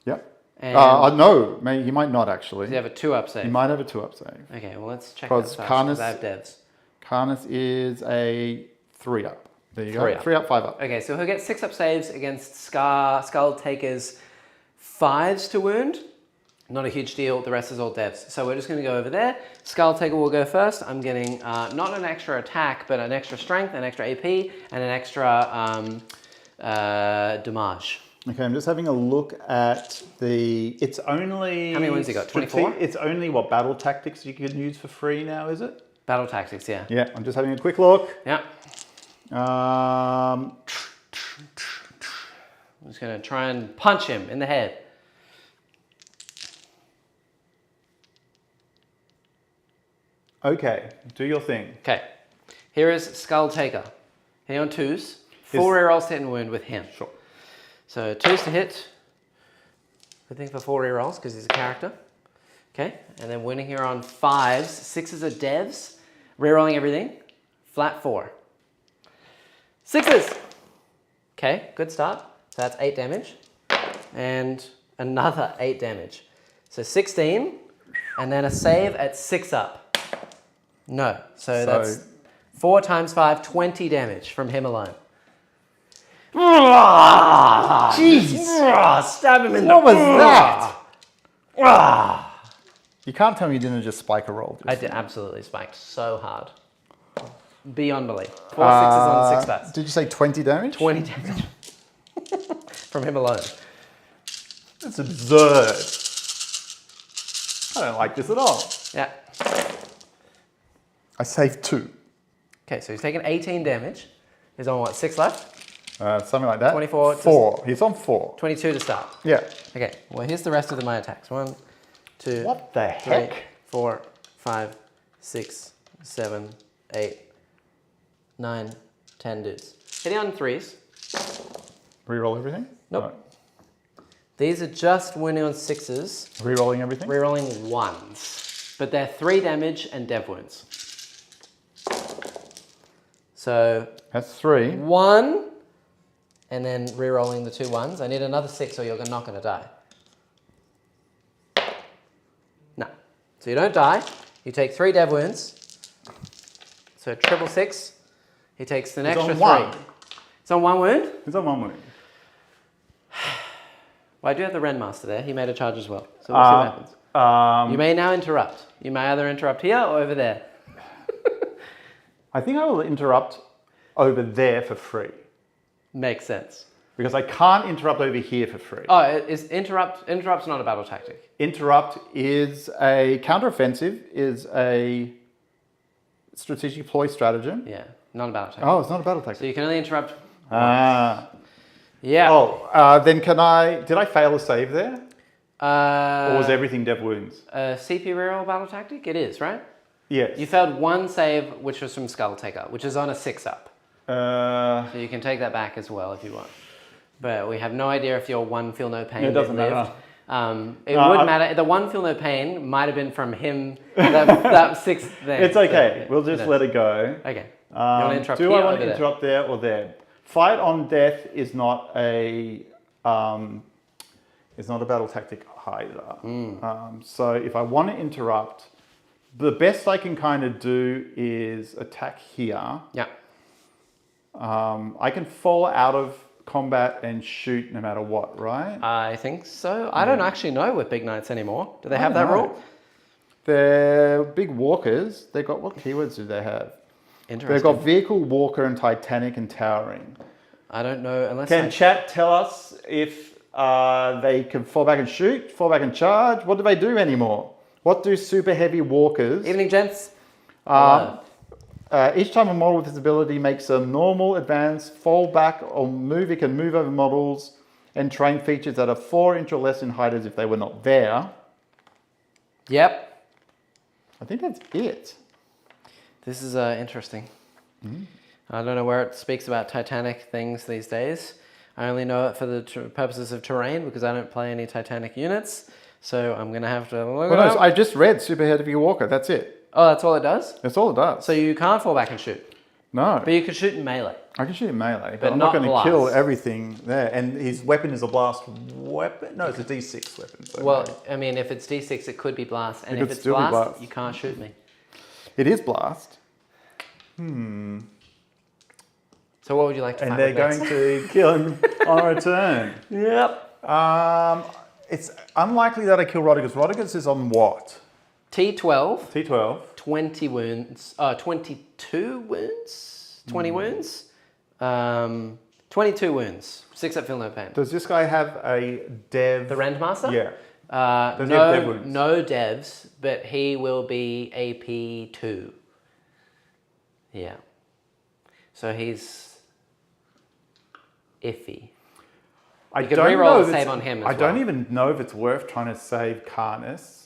Yep. And no, he might not actually. Does he have a 2-up save? He might have a 2-up save. Okay, well, let's check that first, because I have devs. Karnas is a 3-up. There you go. 3-up. 3-up, 5-up. Okay, so he'll get 6-up saves against Skull Taker's 5s to wound. Not a huge deal. The rest is all devs. So we're just going to go over there. Skull Taker will go first. I'm getting not an extra attack, but an extra strength, an extra AP, and an extra damage. Okay, I'm just having a look at the... It's only... How many wounds you got? 24? It's only, what, battle tactics you can use for free now, is it? Battle tactics, yeah. Yeah, I'm just having a quick look. Yeah. I'm just going to try and punch him in the head. Okay, do your thing. Okay, here is Skull Taker. Hitting on 2s. 4 rerolls to hit and wound with him. Sure. So 2s to hit. Good thing for 4 rerolls because he's a character. Okay, and then winning here on 5s. 6s are devs. Rerolling everything. Flat 4. 6s! Okay, good start. So that's 8 damage. And another 8 damage. So 16, and then a save at 6-up. No, so that's 4 times 5, 20 damage from him alone. Jeez! Stab him in the... What was that? You can't tell me you didn't just spike a roll. I did absolutely spiked so hard. Beyond belief. 4 6s on 6 stats. Did you say 20 damage? 20 damage. From him alone. That's absurd. I don't like this at all. Yeah. I saved 2. Okay, so he's taken 18 damage. He's on what, 6 left? Something like that. 24. 4. He's on 4. 22 to start. Yeah. Okay, well here's the rest of my attacks. 1, 2, What the 3, heck? 4, 5, 6, 7, 8, 9, 10 dudes. Hitting on 3s. Reroll everything? Nope. No. These are just winning on 6s. Rerolling everything? Rerolling 1s. But they're 3 damage and dev wounds. So That's 3. 1, and then re-rolling the 2 1s. I need another 6 or you're not going to die. No. So you don't die. You take 3 dev wounds. So triple 6. He takes an extra 3. 1. It's on 1 wound? It's on 1 wound. Well, I do have the Ren Master there. He made a charge as well. So we'll see what happens. You may now interrupt. You may either interrupt here or over there. I think I will interrupt over there for free. Makes sense. Because I can't interrupt over here for free. Oh, is interrupt's not a battle tactic. Interrupt is a counteroffensive, is a strategic ploy stratagem. Yeah, not a battle tactic. Oh, it's not a battle So tactic. you can only interrupt. Ah. Yeah. Oh, then did I fail a save there? Or was Uh, everything dev wounds? CP reroll battle tactic? It is, right? Yes. You failed 1 save, which was from Skull Taker, which is on a 6-up. So you can take that back as well if you want. But we have no idea if your 1 Feel No Pain It doesn't lived. matter. It would matter. The 1 Feel No Pain might have been from him, that 6th thing. It's okay. So, we'll just let it go. Okay. You want to interrupt do here I want or to interrupt there or there? Fight on death is not a battle tactic either. So if I want to interrupt, the best I can kind of do is attack here. Yeah. I can fall out of combat and shoot no matter what, right? I think so. I don't actually know with Big Knights anymore. Do they have that rule? They're big walkers. They've got, what keywords do they have? Interesting. They've got vehicle, walker, and titanic and towering. I don't know unless Can chat tell us if They can fall back and shoot, fall back and charge. What do they do anymore? What do super heavy walkers? Evening, gents. Each time a model with this ability makes a normal, advance, fall back, or move, it can move over models and terrain features that are 4 inches or less in height as if they were not there. Yep. I think that's it. This is interesting. I don't know where it speaks about Titanic things these days. I only know it for the purposes of terrain because I don't play any Titanic units. So I'm going to have to look it up. I just read super heavy walker. That's it. Oh, that's all it does? That's all it does. So you can't fall back and shoot? No. But you can shoot in melee? I can shoot in melee, but I'm not going to blast. kill everything there. And his weapon is a blast weapon? No, it's a D6 weapon. So well, I mean, if it's D6, it could be blast. And if it's blast, you can't shoot me. It is blast. So what would you like to find? And they're going to kill him on return. Yep. It's unlikely that I kill Rodigus. Rodigus is on what? T12. T12. 20 wounds. 22 wounds? 20 wounds? 22 wounds. 6 that feel no pain. Does this guy have a dev? The Randmaster? Yeah. Does he have dev wounds? No devs, but he will be AP2. Yeah. So he's iffy. I You could don't reroll know the if save it's- on him as I don't well. even know if it's worth trying to save Carnus.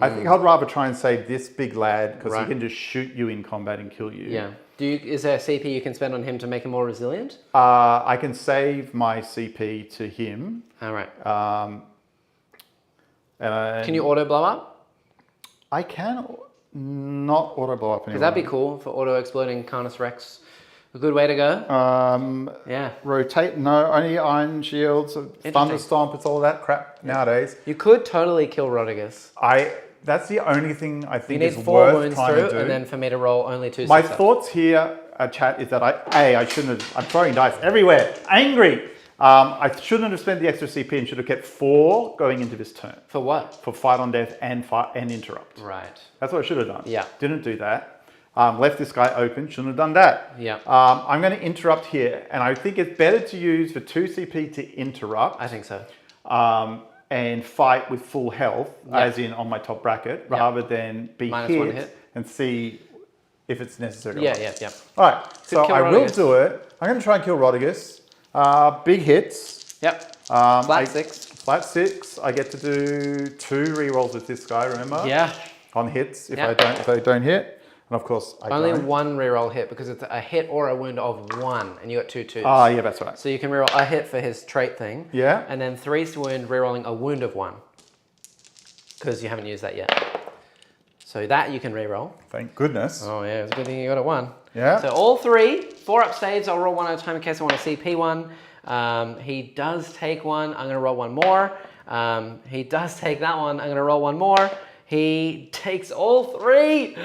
I think I'd rather try and save this big lad because he can just shoot you in combat and kill you. Yeah. Is there a CP you can spend on him to make him more resilient? I can save my CP to him. All right. Can you auto blow up? I can not auto blow up anymore. Because that'd be cool for auto exploding Carnus Rex. A good way to go. Yeah. Rotate, no, only iron shields, thunder stomp, it's all that crap nowadays. You could totally kill Rodigus. That's the only thing I You think need is 4 worth wounds trying through, to do. and then for me to roll only 2 My success. thoughts here, chat, is that I shouldn't have, I'm throwing dice everywhere, angry. I shouldn't have spent the extra CP and should have kept 4 going into this turn. For what? For fight on death and interrupt. Right. That's what I should have done. Yeah. Didn't do that. Left this guy open, shouldn't have done that. Yeah. I'm going to interrupt here, and I think it's better to use the 2 CP to interrupt. I think so. And fight with full health, as in on my top bracket, rather than be -1 hit and see if it's necessary. Yeah. All right, so kill I will Rodigus. do it. I'm going to try and kill Rodigus. Big hits. Yep. Flat 6. Flat 6. I get to do 2 rerolls with this guy. Remember? Yeah. On hits if Yeah. I don't hit, and of course I Only don't. 1 reroll hit because it's a hit or a wound of 1, and you got 2 2s. Ah, yeah, that's right. So you can reroll a hit for his trait thing. Yeah. And then 3's wound, rerolling a wound of 1. Because you haven't used that yet. So that you can reroll. Thank goodness. Oh yeah, it's a good thing you got it 1. Yeah. So all 3, 4 up saves. I'll roll 1 at a time in case I want to CP 1. He does take 1. I'm going to roll 1 more. He does take that one. I'm going to roll 1 more. He takes all 3.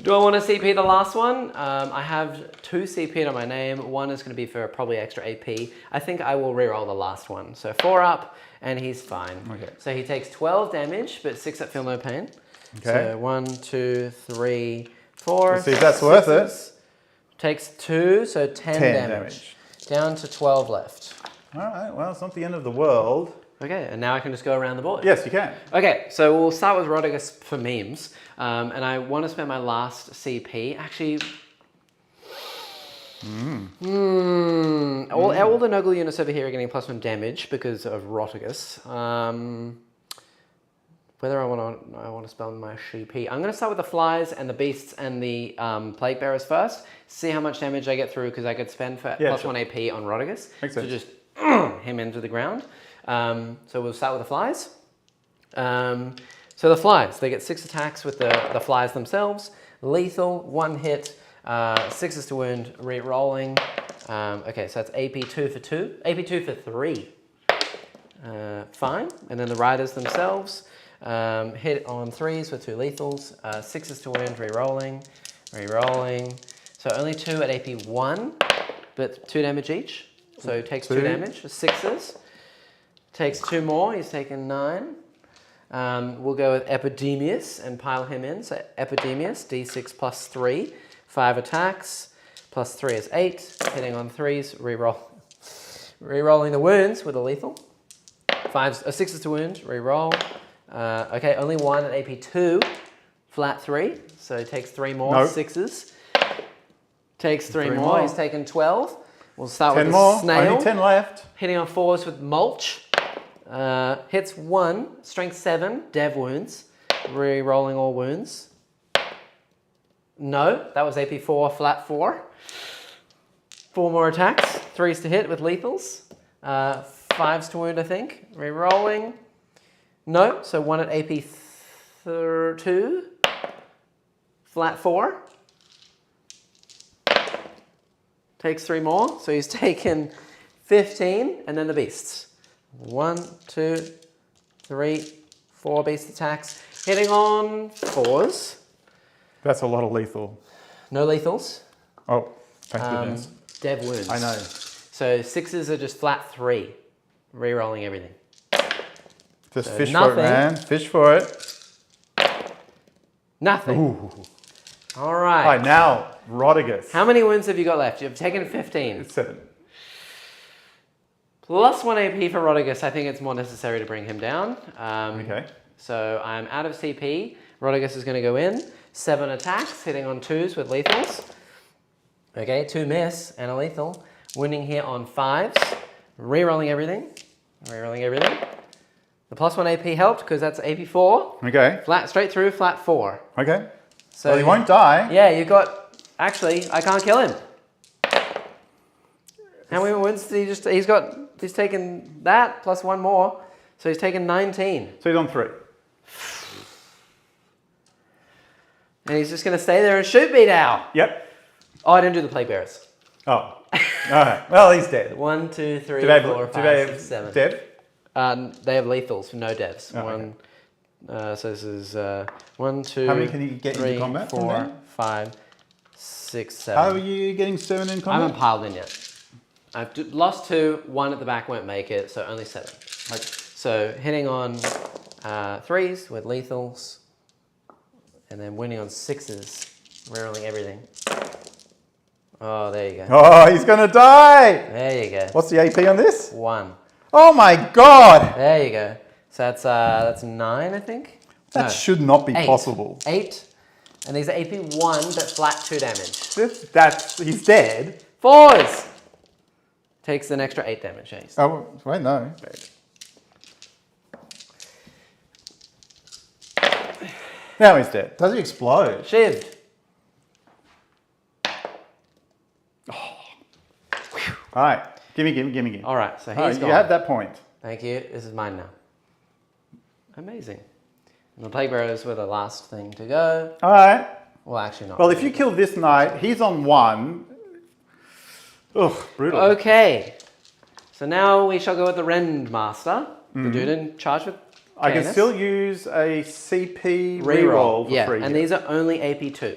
Do I want to CP the last one? I have 2 CP on my name. 1 is going to be for probably extra AP. I think I will reroll the last one. So 4 up, and he's fine. Okay. So he takes 12 damage, but 6 that feel no pain. Okay. So 1, 2, 3, 4. Let's see if that's worth it. Takes 2, so 10 damage. Down to 12 left. All right, well, it's not the end of the world. Okay, and now I can just go around the board. Yes, you can. Okay, so we'll start with Rodigus for memes. And I want to spend my last CP. Actually, all the Noggle units over here are getting +1 damage because of Rodigus. Whether I want to spell my CP. I'm going to start with the flies and the beasts and the plague bearers first. See how much damage I get through because I could spend for +1 AP on Rodigus. Makes to sense. just him into the ground. So we'll start with the flies. So the flies, they get 6 attacks with the flies themselves. Lethal, 1 hit, 6s to wound, re-rolling. Okay, so that's AP 2 for 2, AP 2 for 3. Fine, and then the riders themselves, hit on 3s with 2 lethals, 6s to wound, re-rolling. So only 2 at AP 1, but 2 damage each. So he takes 2 damage, 6s. Takes 2 more, he's taken 9. We'll go with Epidemius and pile him in. So Epidemius, D6 plus 3, 5 attacks, plus 3 is 8, hitting on 3s, re-rolling the wounds with a lethal. sixes to wound, re-roll. Okay, only 1 at AP 2, flat 3. So he takes 3 more, Nope. Sixes. Takes 3 more, he's taken 12. We'll start 10 with more. the snail. Only 10 left. Hitting on 4s with mulch. Hits 1, strength 7, dev wounds. Re-rolling all wounds. No, that was AP 4, flat 4. 4 more attacks. 3s to hit with lethals. 5s to wound, I think. Re-rolling. No, so 1 at AP 2. Flat 4. Takes 3 more, so he's taken 15, and then the beasts. 1, 2, 3, 4 beast attacks. Hitting on 4s. That's a lot of lethal. No lethals. Oh, thank goodness. Dev wounds. I know. So 6s are just flat 3. Re-rolling everything. Just So fish nothing. for it, man. Fish for it. Nothing. Ooh. All right. All right, now, Rodigus. How many wounds have you got left? You've taken 15. It's 7. Plus 1 AP for Rodigus. I think it's more necessary to bring him down. Okay. So I'm out of CP. Rodigus is going to go in. 7 attacks, hitting on 2s with lethals. Okay, 2 miss and a lethal. Wounding here on 5s. Rerolling everything. Rerolling everything. The plus 1 AP helped because that's AP 4. Okay. Flat, straight through, flat 4. Okay. So Well, he won't die. Yeah, you've got... Actually, I can't kill him. How many wounds did he just... He's taken that plus 1 more. So he's taken 19. So he's on 3. And he's just going to stay there and shoot me now. Yep. Oh, I didn't do the plague bearers. Oh. All right. Well, he's dead. 1, 2, 3, Do they 4, have, 5, 6, 7. dead? They have lethals, no devs. Oh, One. So this is 1, 2. How many can you get into 3, combat from 4, there? 5, 6, 7. How are you getting 7 in I combat? haven't piled in yet. I've lost 2. 1 at the back won't make it, so only 7. Okay. So hitting on 3s with lethals, and then winning on 6s, rerolling everything. Oh, there you go. Oh, he's going to die. There you go. What's the AP on this? 1. Oh my God. There you go. So that's 9, I think. That should not be 8. possible. 8. And these are AP 1, but flat 2 damage. He's dead. 4s! Takes an extra 8 damage. Yeah, Oh, wait, no. Now he's dead. Does he explode? Shivved. All right. Gimme. All right, so All right, he's gone. you have that point. Thank you. This is mine now. Amazing. And the plague bearers were the last thing to go. All right. Well, actually not. Well, if you kill this knight, he's on 1. Ugh, brutal. Okay. So now we shall go with the Rend Master, the dude in charge with I can Canis. still use a CP reroll for Yeah, free. and these are only AP 2.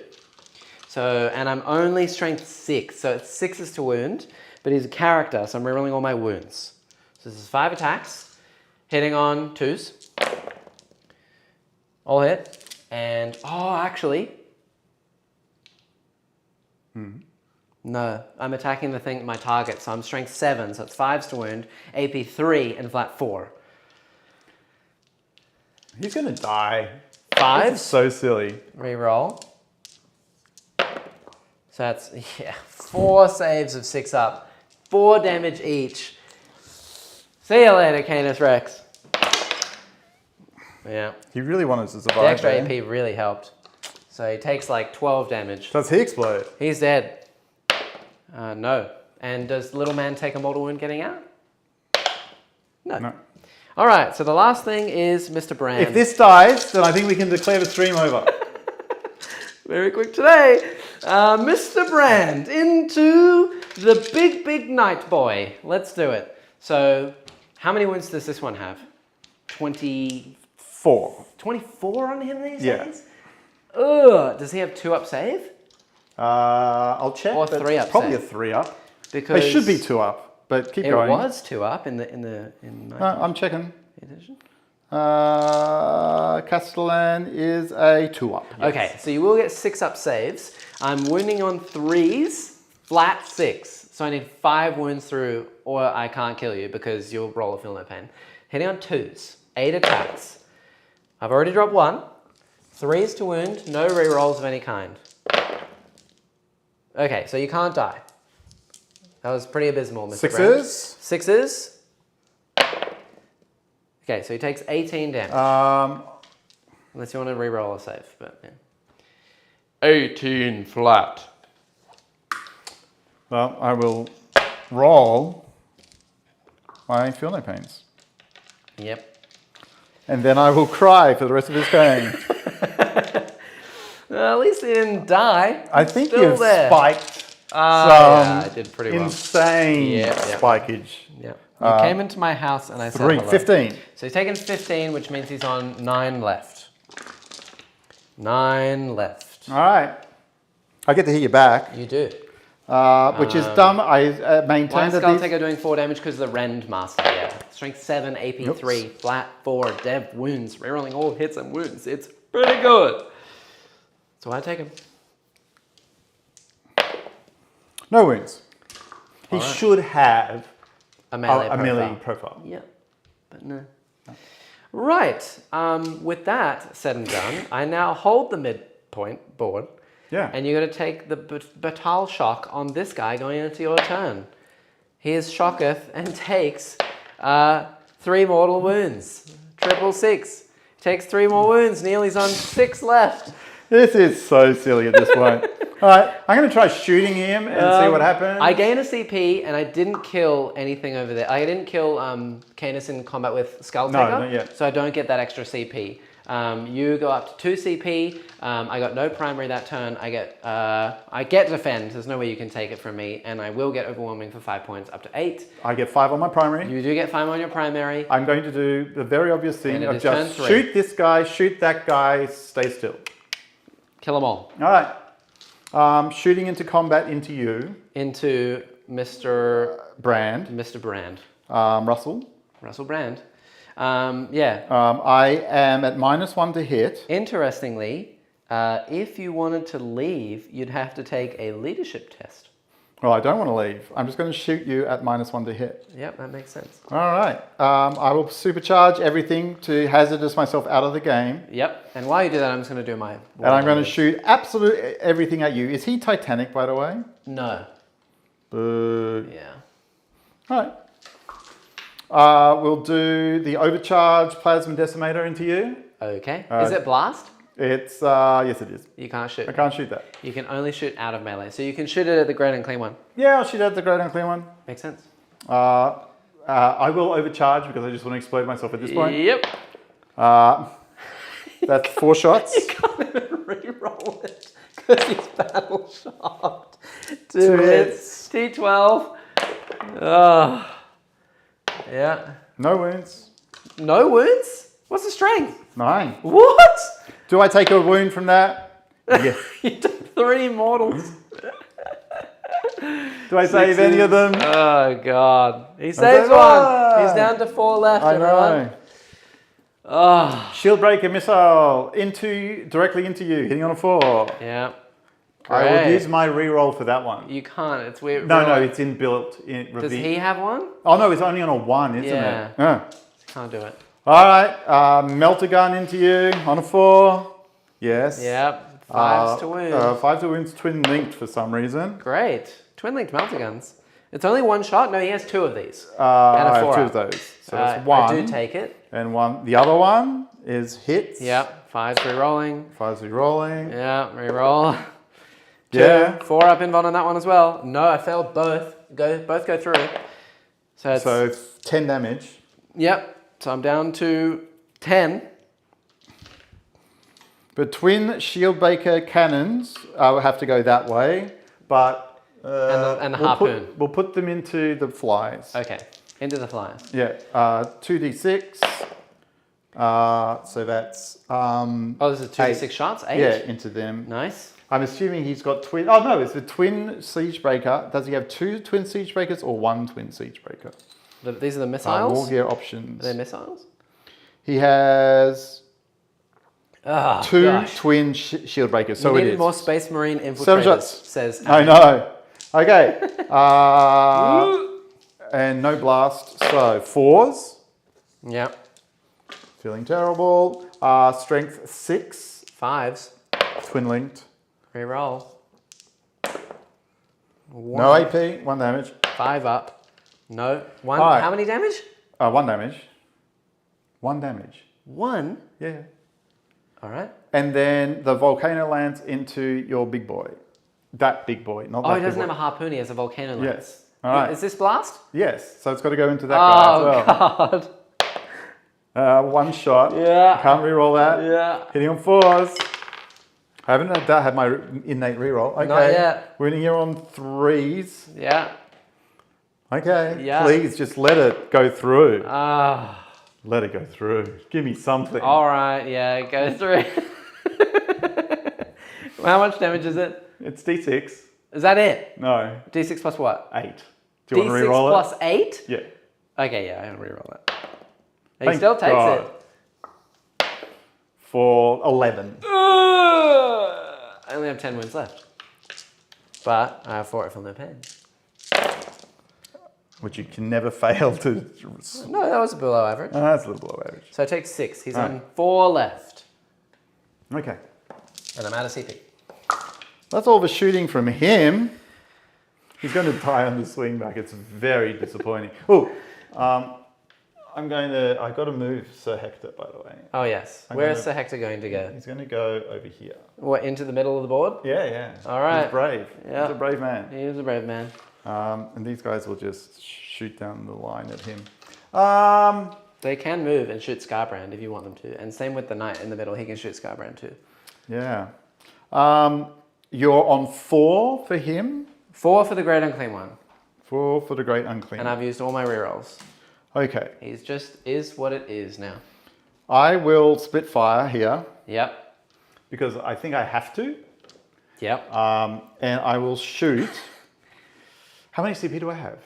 So, and I'm only strength 6, so it's 6s to wound, but he's a character, so I'm rerolling all my wounds. So this is 5 attacks, hitting on 2s. All hit. And, oh, actually. No, I'm attacking the thing, my target, so I'm strength 7, so it's 5s to wound, AP 3, and flat 4. He's going to die. 5s. This is so silly. Reroll. So that's, 4 saves of 6 up. 4 damage each. See you later, Canis Rex. Yeah. He really wanted to survive. The extra there. AP really helped. So he takes like 12 damage. Does he explode? He's dead. No. And does little man take a mortal wound getting out? No. All right, so the last thing is Mr. Brand. If this dies, then I think we can declare the stream over. Very quick today. Mr. Brand into the big night boy. Let's do it. So how many wounds does this one have? 4. 24 on him these Yeah. days? Ugh. Does he have 2 up save? I'll check. Or but 3 up Probably save. a 3 up. Because It should be 2 up, but keep it going. was 2 up in I'm checking. edition. Castellan is a 2 up. Yes. Okay, so you will get 6 up saves. I'm wounding on 3s, flat 6. So I need 5 wounds through, or I can't kill you because you'll roll a feel no pain. hitting on 2s, 8 attacks. I've already dropped 1. 3s to wound, no rerolls of any kind. Okay, so you can't die. That was pretty abysmal, Mr. Brand. 6s. 6s. Okay, so he takes 18 damage. Unless you want to reroll a save, but yeah. 18 flat. Well, I will roll my feel no pains. Yep. And then I will cry for the rest of this game. Well, at least he didn't die. I think Still you've there. spiked Yeah, I did pretty well. insane Yep. spikage. Yeah. You came into my house and I said 3, hello. 15. So he's taken 15, which means he's on 9 left. 9 left. All right. I get to hit you back, You do. which is dumb. I Why maintain is that Skull these... Taker doing 4 damage? Because of the Rend Master, yeah. Strength 7, AP 3, flat 4, dev wounds, rerolling all hits and wounds. It's pretty good. So I take him. No wounds. He All right. should have A melee melee profile. Yeah, but no. Right. With that said and done, I now hold the midpoint board. Yeah. And you're going to take the Batal Shock on this guy going into your turn. He is shocketh and takes 3 mortal wounds. 666. Takes 3 more wounds. Neely's on 6 left. This is so silly at this point. All right, I'm going to try shooting him and see what happens. I gain a CP and I didn't kill anything over there. I didn't kill Canis in combat with Skull Taker. No, not yet. So I don't get that extra CP. You go up to 2 CP. I got no primary that turn. I get defend. There's no way you can take it from me, and I will get overwhelming for 5 points up to 8. I get 5 on my primary. You do get 5 on your primary. I'm going to do the very obvious thing And it of is just turn 3. shoot this guy, shoot that guy, stay still. Kill them all. All right. Shooting into combat into you. Into Mr. Brand. Russell Brand. Yeah. I am at -1 to hit. Interestingly, if you wanted to leave, you'd have to take a leadership test. Well, I don't want to leave. I'm just going to shoot you at -1 to hit. Yep, that makes sense. All right. I will supercharge everything to hazardous myself out of the game. Yep. And while you do that, I'm just going to do my... And I'm going to shoot absolute everything at you. Is he Titanic, by the way? No. Boo. Yeah. All right. We'll do the overcharge plasma decimator into you. Okay. Is it blast? It's, yes it is. You can't shoot. I can't shoot that. You can only shoot out of melee. So you can shoot it at the great and clean one. Yeah, I'll shoot at the great and clean one. Makes sense. I will overcharge because I just want to explode myself at this point. Yep. That's 4 shots. You can't even re-roll it because he's battle shocked. 2 hits. T12. Oh. Yeah. No wounds. No wounds? What's the strength? 9. What? Do I take a wound from that? Yeah. You took 3 mortals. Do I save any of them? Oh, God. He saves one. He's down to 4 left, I everyone. know. Oh. Shield breaker missile directly into you, hitting on a 4. Yeah. I will Great. use my reroll for that one. You can't. It's weird. No, it's inbuilt. Does he have one? Oh no, it's only on a 1, isn't Yeah. it? Yeah. Can't do it. All right, melter gun into you on a 4. Yes. Yep. 5s to wound. 5 to wounds, twin linked for some reason. Great. Twin linked melter guns. It's only 1 shot. No, he has 2 of these. And I a have 4 2 up. of those. So that's 1. I do take it. And 1. The other one is hits. Yep. 5's re-rolling. 5's re-rolling. Yeah, re-roll. 2. Yeah. 4 up invuln on that one as well. No, I failed both. Both go through. So it's 10 damage. Yep. So I'm down to 10. But twin shield breaker cannons will have to go that way. But and the harpoon. We'll put them into the flies. Okay. Into the flyers. Yeah. 2d6. So that's Oh, this is 2 to 6 shots? 8? Yeah, into them. Nice. I'm assuming he's got twin. Oh no, it's a twin siege breaker. Does he have 2 twin siege breakers or 1 twin siege breaker? These are the missiles? War gear options. Are they missiles? He has Oh, 2 gosh. twin shield breakers. So you it needed is. more Space Marine infiltrators, 7 shots. says I know. Okay. And no blast. So 4s. Yep. Feeling terrible. Strength 6. 5s. Twin linked. Reroll. No AP. 1 damage. 5 up. No. 1. Right. How many damage? 1 damage. 1 damage. 1? Yeah. All right. And then the volcano lands into your big boy. That big boy, not that Oh, big he doesn't boy. have a harpoon, he has a volcano lance. Yes. All right. Is this blast? Yes. So it's got to go into that guy as well. God. 1 shot. Yeah. Can't reroll that. Yeah. Hitting on 4s. I haven't had that. Had my innate reroll. Okay. Not yet. We're in here on 3s. Yeah. Okay. Yeah. Please just let it go through. Ah. Let it go through. Give me something. All right. Yeah. Go through. How much damage is it? It's D6. Is that it? No. D6 plus what? 8. Do you want to D6 reroll plus it? 8? Yeah. Okay. Yeah. I'm gonna reroll that. He Thank still takes God. it. For 11. I only have 10 wounds left, but I have 4 if I'm no pain. Which you can never fail to. No, that was below average. That's a little below average. So I take 6. He's Right. on 4 left, Okay. and I'm out of CP. That's all the shooting from him. He's going to die on the swing back. It's very disappointing. Oh, I've got to move Sir Hector, by the way. Oh yes. Where is Sir Hector going to go? He's going to go over here. What, into the middle of the board? Yeah, yeah. All right. He's brave. Yeah. He's a brave man. He is a brave man. And these guys will just shoot down the line at him. They can move and shoot Scarbrand if you want them to. And same with the knight in the middle. He can shoot Scarbrand too. Yeah. You're on 4 for him. 4 for the Great Unclean One. 4 for the Great Unclean. And I've used all my rerolls. Okay. He's just is what it is now. I will split fire here Yep. because I think I have to. Yep. And I will shoot. How many CP do I have?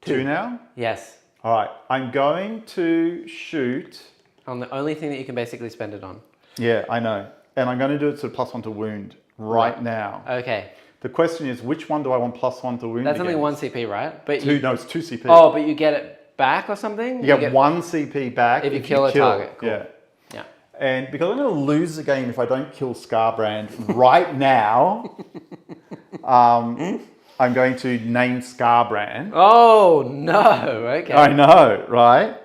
2 now? Yes. All right. I'm going to shoot. On the only thing that you can basically spend it on. Yeah, I know. And I'm going to do it to +1 to wound right now. Okay. The question is, which one do I want +1 to wound That's only against? 1 CP, right? But 2, no, it's 2 CP. Oh, but you get it back or something? You get 1 CP back if you kill a target. Cool. Yeah. Yeah. And because I'm going to lose the game if I don't kill Scarbrand right now, I'm going to name Scarbrand. Oh no! Okay. I know, right?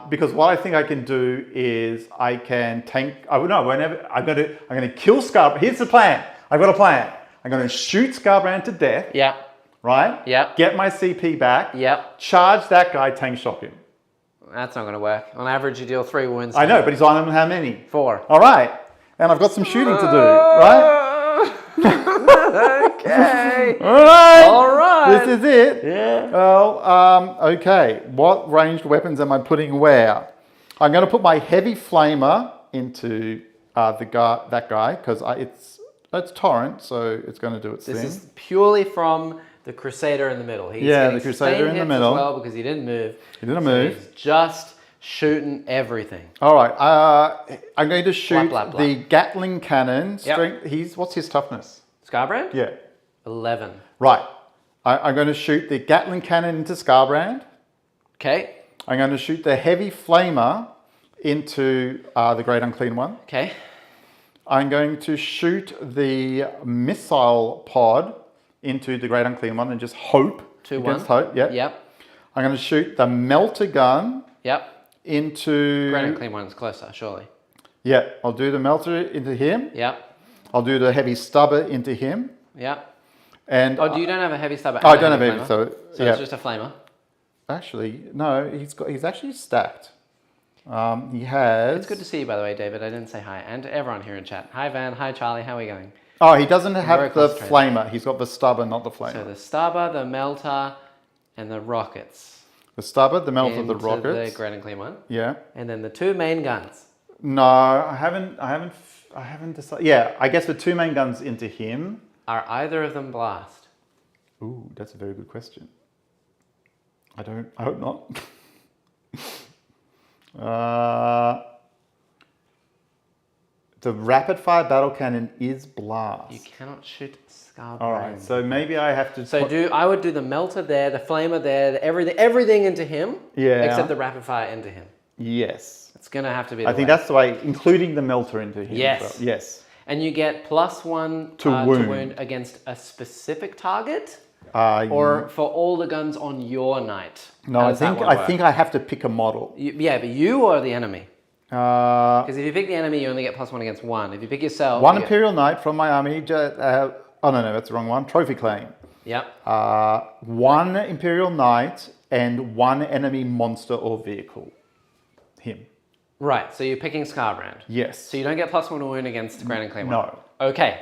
Because what I think I can do is I can tank. I'm going to kill Scarbrand. Here's the plan. I've got a plan. I'm going to shoot Scarbrand to death. Yeah. Right? Yeah. Get my CP back. Yep. Charge that guy, tank shock him. That's not going to work. On average, you deal 3 wounds. I know, but he's on how many? 4. All right. And I've got some shooting to do, right? Okay. All right. All right. This is it. Yeah. Well, okay. What ranged weapons am I putting where? I'm going to put my heavy flamer into that guy because it's torrent, so it's going to do its thing. This is purely from the Crusader in the middle. He's Yeah, getting the Crusader in the sustained hits middle. as well because he didn't move. He didn't move. He's just shooting everything. All right. I'm going to shoot Blah, blah, blah. the Gatling cannon. Yep. What's his toughness? Scarbrand? Yeah. 11. Right. I'm going to shoot the Gatling cannon into Scarbrand. Okay. I'm going to shoot the heavy flamer into the Great Unclean One. Okay. I'm going to shoot the missile pod into the Great Unclean One and just hope. 2-1. Against hope, yeah. Yep. I'm going to shoot the melter gun Yep. into... Great Unclean One's closer, surely. Yeah, I'll do the melter into him. Yep. I'll do the heavy stubber into him. Yep. And Oh, you don't have a heavy stubber? I and don't have a flamer? heavy stubber. So yeah. it's just a flamer? Actually, no, he's actually stacked. He has... It's good to see you, by the way, David. I didn't say hi. And to everyone here in chat. Hi, Van. Hi, Charlie. How are we going? Oh, he doesn't very have the concentrated. flamer. He's got the stubber, not the flamer. So the stubber, the melter, and the rockets. The stubber, the melter, the into rockets. the Great Unclean One. Yeah. And then the 2 main guns. No, I haven't decided. Yeah, I guess the 2 main guns into him. Are either of them blast? Ooh, that's a very good question. I hope not. The rapid fire battle cannon is blast. You cannot shoot Scarbrand. All right, so maybe I have to. So I would do the melter there, the flamer there, everything into him. Yeah. Except the rapid fire into him. Yes. It's gonna have to be. I think that's the way, including the melter into him. Yes. As well. Yes. And you get +1 to wound against a specific target, or for all the guns on your knight. No, I think I have to pick a model. Yeah, but you or the enemy. Because if you pick the enemy, you only get +1 against 1. If you pick yourself, one Imperial Knight from my army. Oh no, that's the wrong one. Trophy claim. Yep. One Imperial Knight and one enemy monster or vehicle. Him. Right. So you're picking Scarbrand. Yes. So you don't get +1 to wound against Grand and Claymore. No. Okay.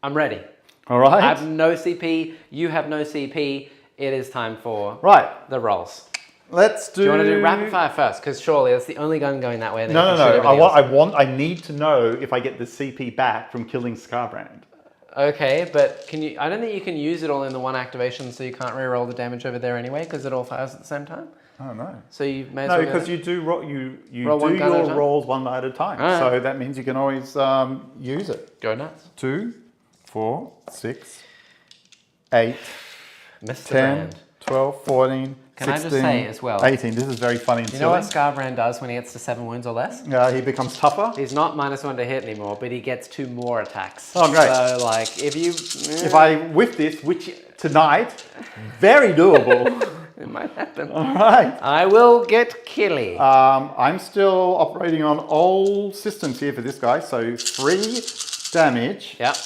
I'm ready. All right. I have no CP. You have no CP. It is time for the rolls. Let's do. Do you want to do rapid fire first? Because surely that's the only gun going that way. No. I need to know if I get the CP back from killing Scarbrand. Okay, but can you? I don't think you can use it all in the one activation, so you can't re-roll the damage over there anyway, because it all fires at the same time. Oh no. So you may as well. No, because you do roll your rolls one at a time. Right. So that means you can always use it. Go nuts. 2, 4, 6, 8, Mr. 10, Brand. 12, 14, Can 16, I just say as well? 18. This is very funny and You know what Scarbrand does when he gets to 7 wounds or less? He becomes tougher. He's not -1 to hit anymore, but he gets 2 more attacks. Oh, great. So, like, if I whiff this, which tonight, very doable. It might happen. All right. I will get killy. I'm still operating on old systems here for this guy, so 3 damage. Yep.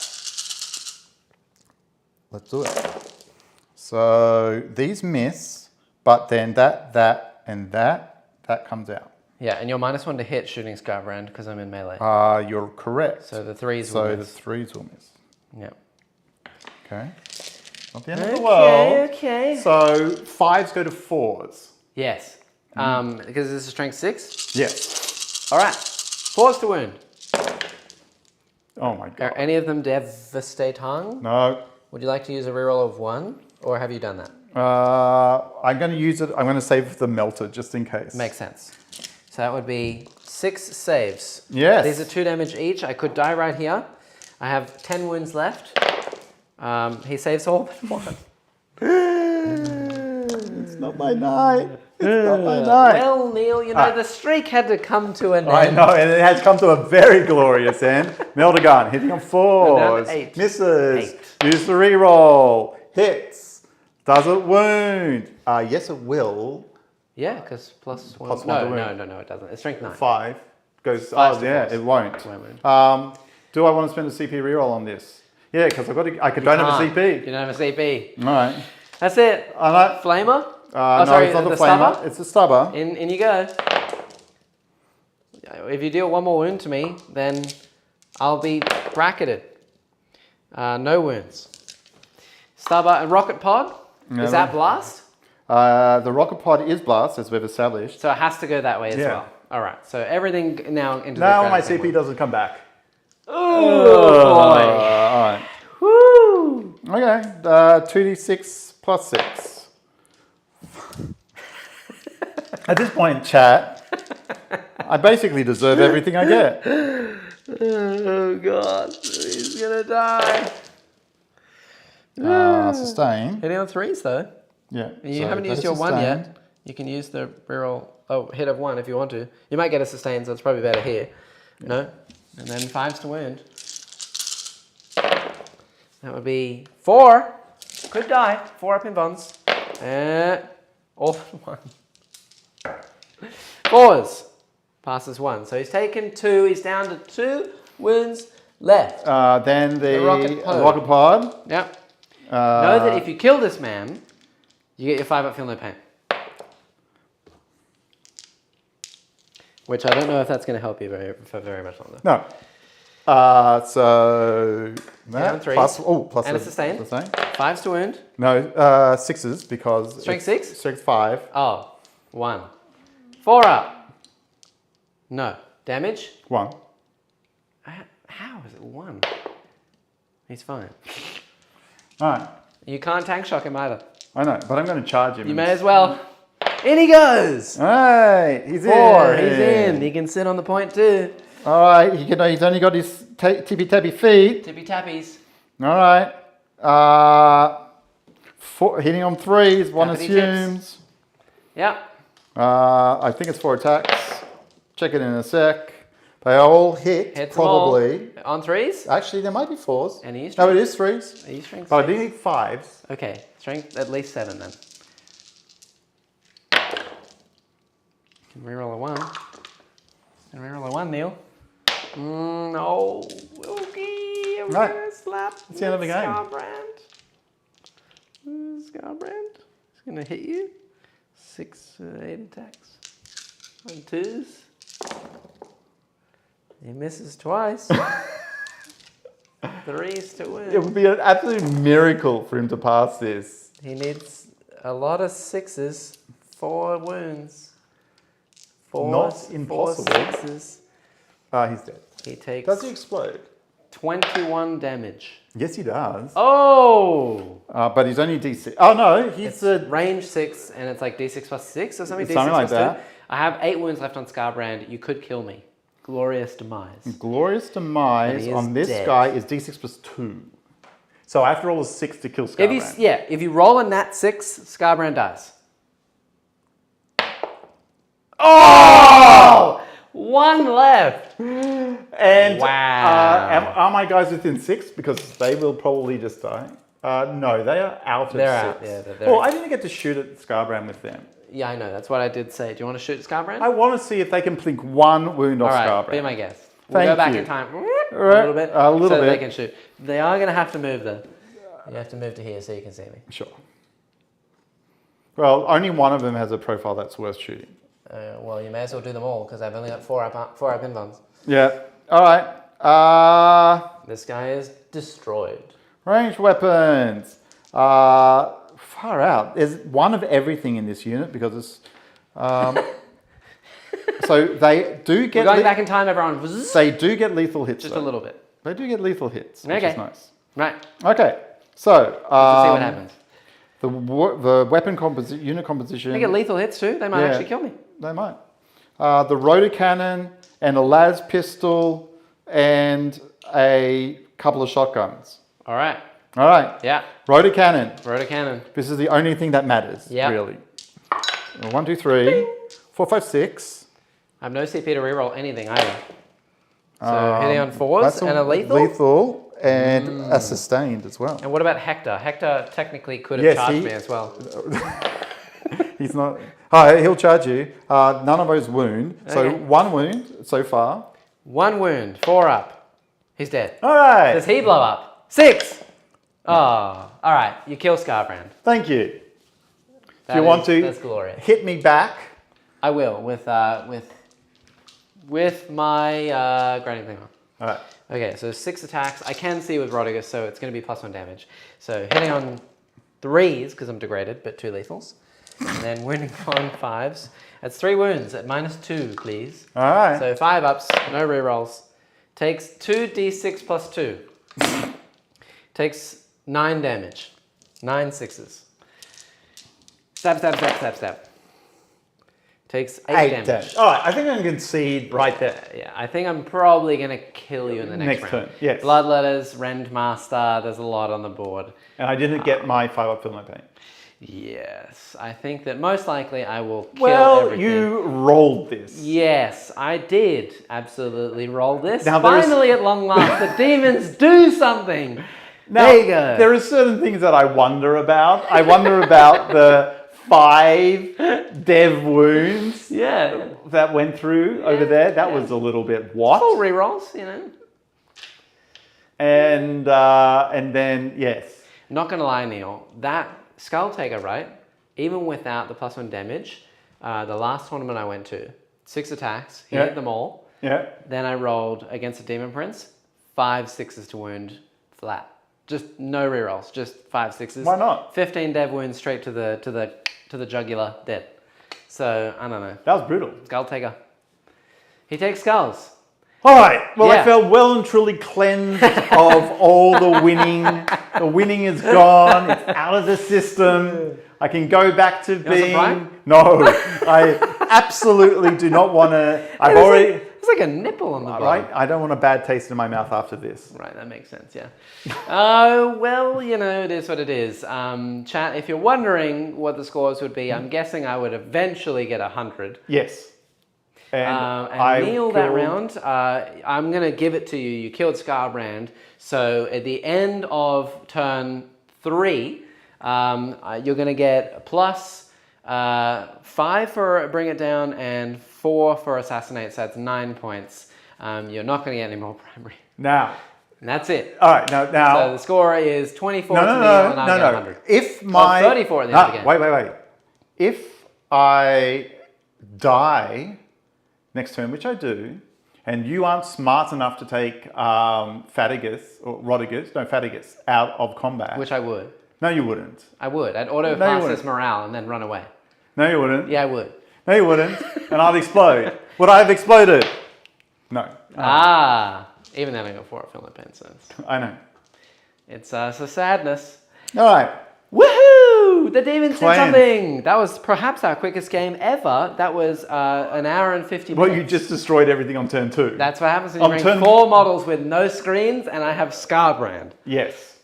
Let's do it. So these miss, but then that comes out. Yeah, and you're -1 to hit shooting Scarbrand because I'm in melee. You're correct. So the 3s will miss. So the 3s will miss. Yep. Okay. Not the end of the world. Okay. So 5s go to 4s. Yes. Because this is strength 6? Yes. All right. 4s to wound. Oh my god. Are any of them devastating? No. Would you like to use a reroll of 1? Or have you done that? I'm going to use it. I'm going to save the melter just in case. Makes sense. So that would be 6 saves. Yes. These are 2 damage each. I could die right here. I have 10 wounds left. He saves all but 1. It's not my night. It's not my night. Well, Neil, you know, the streak had to come to an end. I know, and it has come to a very glorious end. Melter gun, hitting on 4s. 8. Misses. 8. Use the reroll. Hits. Does it wound? Yes, it will. Yeah, because +1. +1 to wound. No, it doesn't. It's strength 9. 5 goes. Five's the Yeah, force. it won't. Wound. Do I want to spend a CP reroll on this? Yeah, because I don't have a CP. You don't have a CP. All right. That's it. Flamer? No, sorry, it's not the stubber? flamer. It's the stubber. In you go. If you deal 1 more wound to me, then I'll be bracketed. No wounds. Stubber and rocket pod. Is that blast? The rocket pod is blast, as we've established. So it has to go that way as well. All right. So everything now into now the my CP doesn't come back. Oh boy. All right. Woo. Okay. 2d6 plus 6. At this point, chat, I basically deserve everything I get. Oh god, he's gonna die. Sustain. Hitting on 3s though. Yeah. You haven't used your 1 yet. You can use the reroll. Oh, hit of 1 if you want to. You might get a sustain, so it's probably better here. Yeah. No? And then 5s to wound. That would be 4. Could die. 4 up in bonds. All for 1. 4s. Passes 1. So he's taken 2. He's down to 2 wounds left. Then the rocket pod. Yep. Know that if you kill this man, you get your 5 up, feel no pain. Which I don't know if that's going to help you for very much longer. No. So that plus and a sustain. 5s to wound. No, 6s because strength 6. Strength 5. Oh, 1. 4 up. No damage. 1. How is it 1? He's fine. All right. You can't tank shock him either. I know, but I'm going to charge him. You may as well. In he goes. Hey, he's 4. in. He's in. He can sit on the point too. All right, he's only got his tippy-tappy feet. Tippy-tappies. All right. Hitting on 3s, one Tappity assumes. tips. Yep. I think it's 4 attacks. Check it in a sec. They all hit, Hits probably. them all. On 3s? Actually, there might be 4s. And are you No, it is 3s. Are you strength But I 6? do need 5s. Okay, strength at least 7 then. Can reroll a 1. Can reroll a 1, Neil. No. Okay, I'm Right. gonna slap. It's the end of the game. Scarbrand. Scarbrand. It's gonna hit you. 6, 8 attacks. 1, 2s. He misses twice. 3s to win. It would be an absolute miracle for him to pass this. He needs a lot of 6s. 4 wounds. 4, Not impossible. 4 6s. He's dead. He takes Does he explode? 21 damage. Yes, he does. Oh! But he's only D6. Oh, no, he's It's range 6 and it's like D6 plus 6 or something? D6 Something like plus that. 2. I have 8 wounds left on Scarbrand. You could kill me. Glorious demise. Glorious And demise he is on this dead. guy is D6 plus 2. So I have to roll a 6 to kill Scarbrand. If you roll a nat 6, Scarbrand dies. Oh! 1 left. And Wow. are my guys within 6? Because they will probably just die. No, they are out of 6. They're out, yeah, they're Well, out. I didn't get to shoot at Scarbrand with them. Yeah, I know. That's what I did say. Do you want to shoot Scarbrand? I want to see if they can plink 1 wound off All right, Scarbrand. be my guest. We'll Thank go back you. in time a Right, little bit, a little so that they bit. can shoot. They are going to have to move though. You have to move to here so you can see me. Sure. Well, only one of them has a profile that's worth shooting. Well, you may as well do them all because I've only got 4 up invulns. Yeah. All right. This guy is destroyed. Ranged weapons. Far out. There's one of everything in this unit because it's. So they do get. We're going back in time, everyone. They do get lethal hits. Just though. a little bit. They do get lethal hits, which Okay. is nice. Right. Okay. So. Let's see what happens. The weapon unit composition. They get lethal hits too. They might actually kill me. They might. The rotor cannon and a las pistol and a couple of shotguns. All right. All right. Yeah. Rotor cannon. Rotor cannon. This is the only thing that matters, Yep. really. 1, 2, 3, 4, 5, 6. I have no CP to reroll anything either. So hitting on 4s That's and a lethal. Lethal and a sustained as well. And what about Hector? Hector technically could have Yes, charged me as well. He's not. Hi, he'll charge you. None of those wound. So Okay. 1 wound so far. 1 wound, 4 up. He's dead. All right. Does he blow up? 6. Oh, all right. You kill Scarbrand. Thank you. That you want is- to That's glorious. hit me back? I will with my grinding thing on. All right. Okay, so 6 attacks. I can see with Rodigus, so it's going to be +1 damage. So hitting on 3s because I'm degraded, but 2 lethals, and then wounding on 5s. That's 3 wounds at -2, please. All right. So 5 ups, no rerolls. Takes 2d6 plus 2. Takes 9 damage. 9 6s. Stab, stab, stab, stab, stab. Takes 8 damage. All right. I think I can concede right there. Yeah, I think I'm probably going to kill you in the next round. turn, yes. Bloodletters, Rendmaster, there's a lot on the board. And I didn't get my 5 up fill no pain. Yes, I think that most likely I will kill everything. You rolled this. Yes, I did absolutely roll this. Now, there is- Finally, at long last, the demons do something. Now, there you go. There are certain things that I wonder about. I wonder about the 5 dev wounds Yeah. that went through over there. That was a little bit what? Full rerolls, you know. And then, yes. Not going to lie, Neil, that Skull Taker, right? Even without the +1 damage, the last tournament I went to, 6 attacks, he hit them all. Yeah. Then I rolled against a Demon Prince, 5 6s to wound flat. Just no rerolls, just 5 6s. Why not? 15 dev wounds straight to the jugular, dead. So I don't know. That was brutal. Skull Taker. He takes skulls. All right. Well, Yeah. I felt well and truly cleansed of all the winning. The winning is gone. It's out of the system. I can go back to want some being. pride? No, I absolutely do not want to. I've already. It's like a nipple on the bottom. Right? I don't want a bad taste in my mouth after this. Right, that makes sense, yeah. Well, you know, it is what it is. Chat, if you're wondering what the scores would be, I'm guessing I would eventually get 100. Yes. And Neil, that round, I'm going to give it to you. You killed Scarbrand. So at the end of turn 3, you're going to get plus 5 for Bring It Down and 4 for Assassinate. So that's 9 points. You're not going to get any more primary. Now. And that's it. All right, now. So the score is 24 to Neil and I get 100. If my... 34 at the end again. Wait. If I die next turn, which I do, and you aren't smart enough to take Fatigus out of combat. Which I would. No, you wouldn't. I would. I'd auto-pass this morale and then run away. No, you wouldn't. Yeah, I would. No, you wouldn't. And I'd explode. Would I have exploded? No. Even then I got 4 at Philippines. So I know. it's a sadness. All right. Woohoo! The Daemons did something! That was perhaps our quickest game ever. That was an hour and 50 minutes. Well, you just destroyed everything on turn 2. That's what happens when you bring 4 models with no screens and I have Scarbrand. Yes.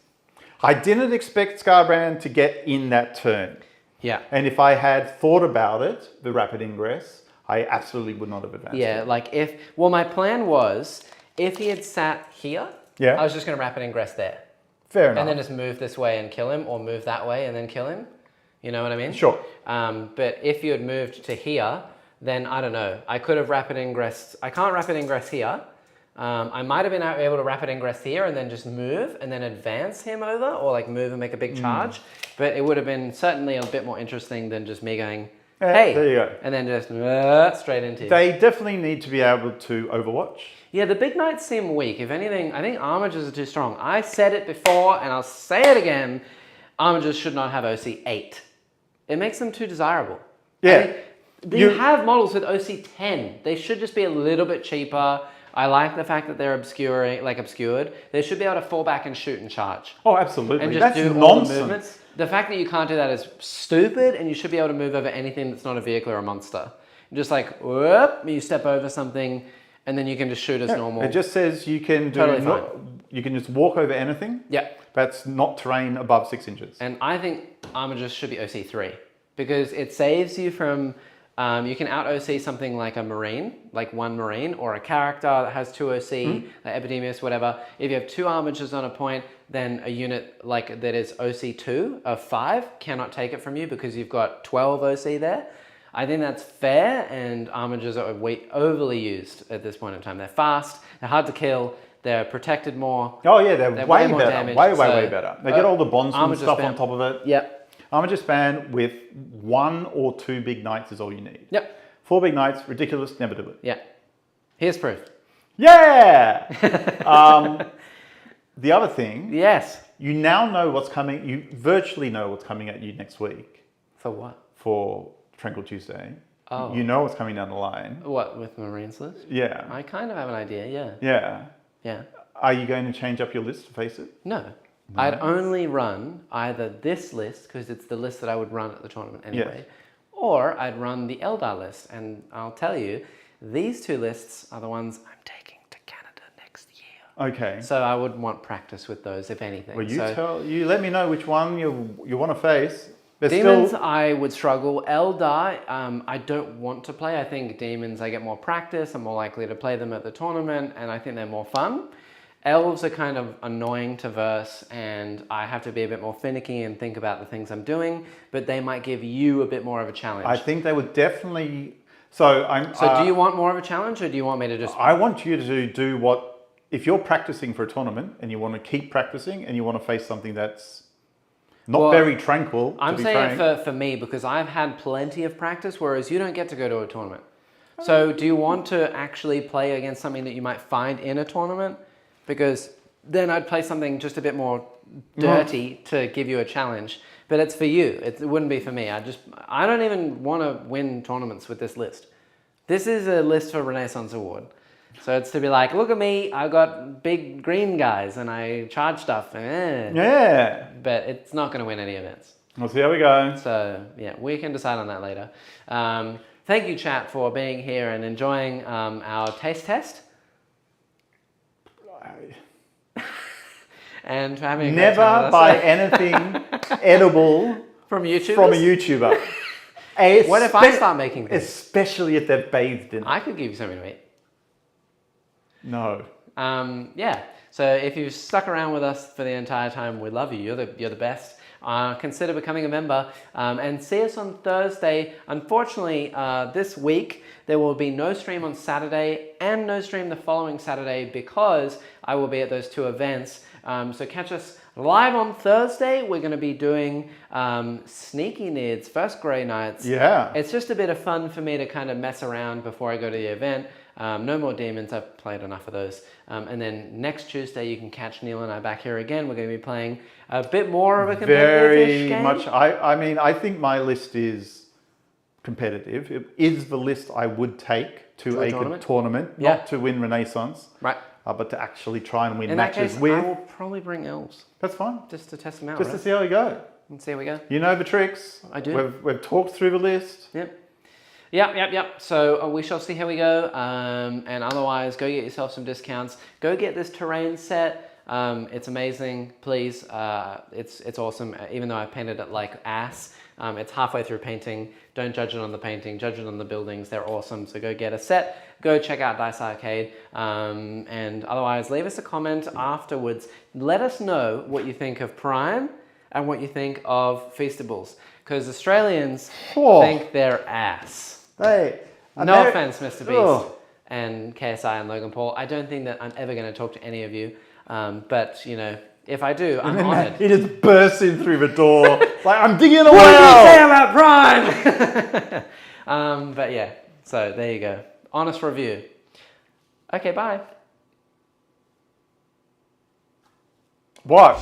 I didn't expect Scarbrand to get in that turn. Yeah. And if I had thought about it, the rapid ingress, I absolutely would not have advanced. Yeah, like my plan was, if he had sat here, I was just going to rapid ingress there. Fair enough. And then just move this way and kill him, or move that way and then kill him. You know what I mean? Sure. But if you had moved to here, then I don't know. I could have rapid ingressed. I can't rapid ingress here. I might have been able to rapid ingress here and then just move and then advance him over, or like move and make a big charge. But it would have been certainly a bit more interesting than just me going, hey, there you go. And then just straight into you. They definitely need to be able to overwatch. Yeah, the big knights seem weak. If anything, I think armigers are too strong. I said it before and I'll say it again. Armigers should not have OC 8. It makes them too desirable. Yeah. You have models with OC 10. They should just be a little bit cheaper. I like the fact that they're obscured. They should be able to fall back and shoot and charge. Oh, absolutely. And just That's do nonsense. all the movements. The fact that you can't do that is stupid, and you should be able to move over anything that's not a vehicle or a monster. Just like, whoop, you step over something, and then you can just shoot as normal. It just says you can you can just walk over anything. Yeah. That's not terrain above 6 inches. And I think armigers should be OC3 because it saves you from. You can out OC something like a Marine, like one Marine, or a character that has 2 OC, like Epidemius, whatever. If you have 2 armigers on a point, then a unit like that is OC2 of 5 cannot take it from you because you've got 12 OC there. I think that's fair, and armigers are overly used at this point in time. They're fast, they're hard to kill, they're protected more. Oh yeah, they're way more better, damage, way better. They get all the bondsman stuff spam on top of it. Yep. Armiger span with 1 or 2 big knights is all you need. Yep. 4 big knights, ridiculous, never do it. Yeah. Here's proof. Yeah! The other thing, Yes. you now know what's coming, you virtually know what's coming at you next week For what? for Tranquil Tuesday. Oh. You know what's coming down the line. What, with Marines list? Yeah. I kind of have an idea, yeah. Yeah. Yeah. Are you going to change up your list to face it? No. I'd only run either this list, because it's the list that I would run at the tournament anyway, or I'd run the Eldar list. And I'll tell you, these 2 lists are the ones I'm taking to Canada next year. Okay. So I would want practice with those, if anything. Well, you let me know which one you want to face. Demons, I would struggle. Eldar, I don't want to play. I think Demons, I get more practice. I'm more likely to play them at the tournament, and I think they're more fun. Elves are kind of annoying to verse, and I have to be a bit more finicky and think about the things I'm doing, but they might give you a bit more of a challenge. I think they would definitely... So do you want more of a challenge, or do you want me to just... I want you to do what... If you're practicing for a tournament, and you want to keep practicing, and you want to face something that's not very tranquil, I'm saying it for me, because I've had plenty of practice, whereas you don't get to go to a tournament. So do you want to actually play against something that you might find in a tournament? Because then I'd play something just a bit more dirty to give you a challenge. But it's for you. It wouldn't be for me. I don't even want to win tournaments with this list. This is a list for Renaissance Award. So it's to be like, look at me, I got big green guys and I charge stuff. Yeah. But it's not going to win any events. We'll see how we go. So yeah, we can decide on that later. Thank you, chat, for being here and enjoying our taste test. And for having a great time Never with us. buy anything edible from YouTubers? From a YouTuber. What if I start making things? Especially if they're bathed in it. I could give you something to eat. No. Yeah. So if you've stuck around with us for the entire time, we love you. You're the best. Consider becoming a member and see us on Thursday. Unfortunately, this week there will be no stream on Saturday and no stream the following Saturday because I will be at those two events. So catch us live on Thursday. We're going to be doing Sneaky Nids, First Grey Nights. Yeah. It's just a bit of fun for me to kind of mess around before I go to the event. No more Demons, I've played enough of those. And then next Tuesday you can catch Neil and I back here again. We're going to be playing a bit more of a competitive game. Much. I mean, I think my list is competitive. It is the list I would take to a tournament, not to win Renaissance. Right. But to actually try and win In matches that case, with. I will probably bring elves. That's fine. Just to test them out, Just to see how we go. And see how we go. You know the tricks. I do. We've talked through the list. Yep. So we shall see how we go. And otherwise, go get yourself some discounts. Go get this terrain set. It's amazing. Please. It's awesome. Even though I painted it like ass. It's halfway through painting. Don't judge it on the painting. Judge it on the buildings. They're awesome. So go get a set. Go check out Dice Arcade. And otherwise, leave us a comment afterwards. Let us know what you think of Prime and what you think of Feastables. Because Australians think they're ass. Hey, no offense, Mr. Beast and KSI and Logan Paul. I don't think that I'm ever going to talk to any of you. But, you know, if I do, I'm honoured. He just bursts in through the door. Like, I'm digging a well. What do you say about Prime? But yeah, so there you go. Honest review. Okay, bye. What?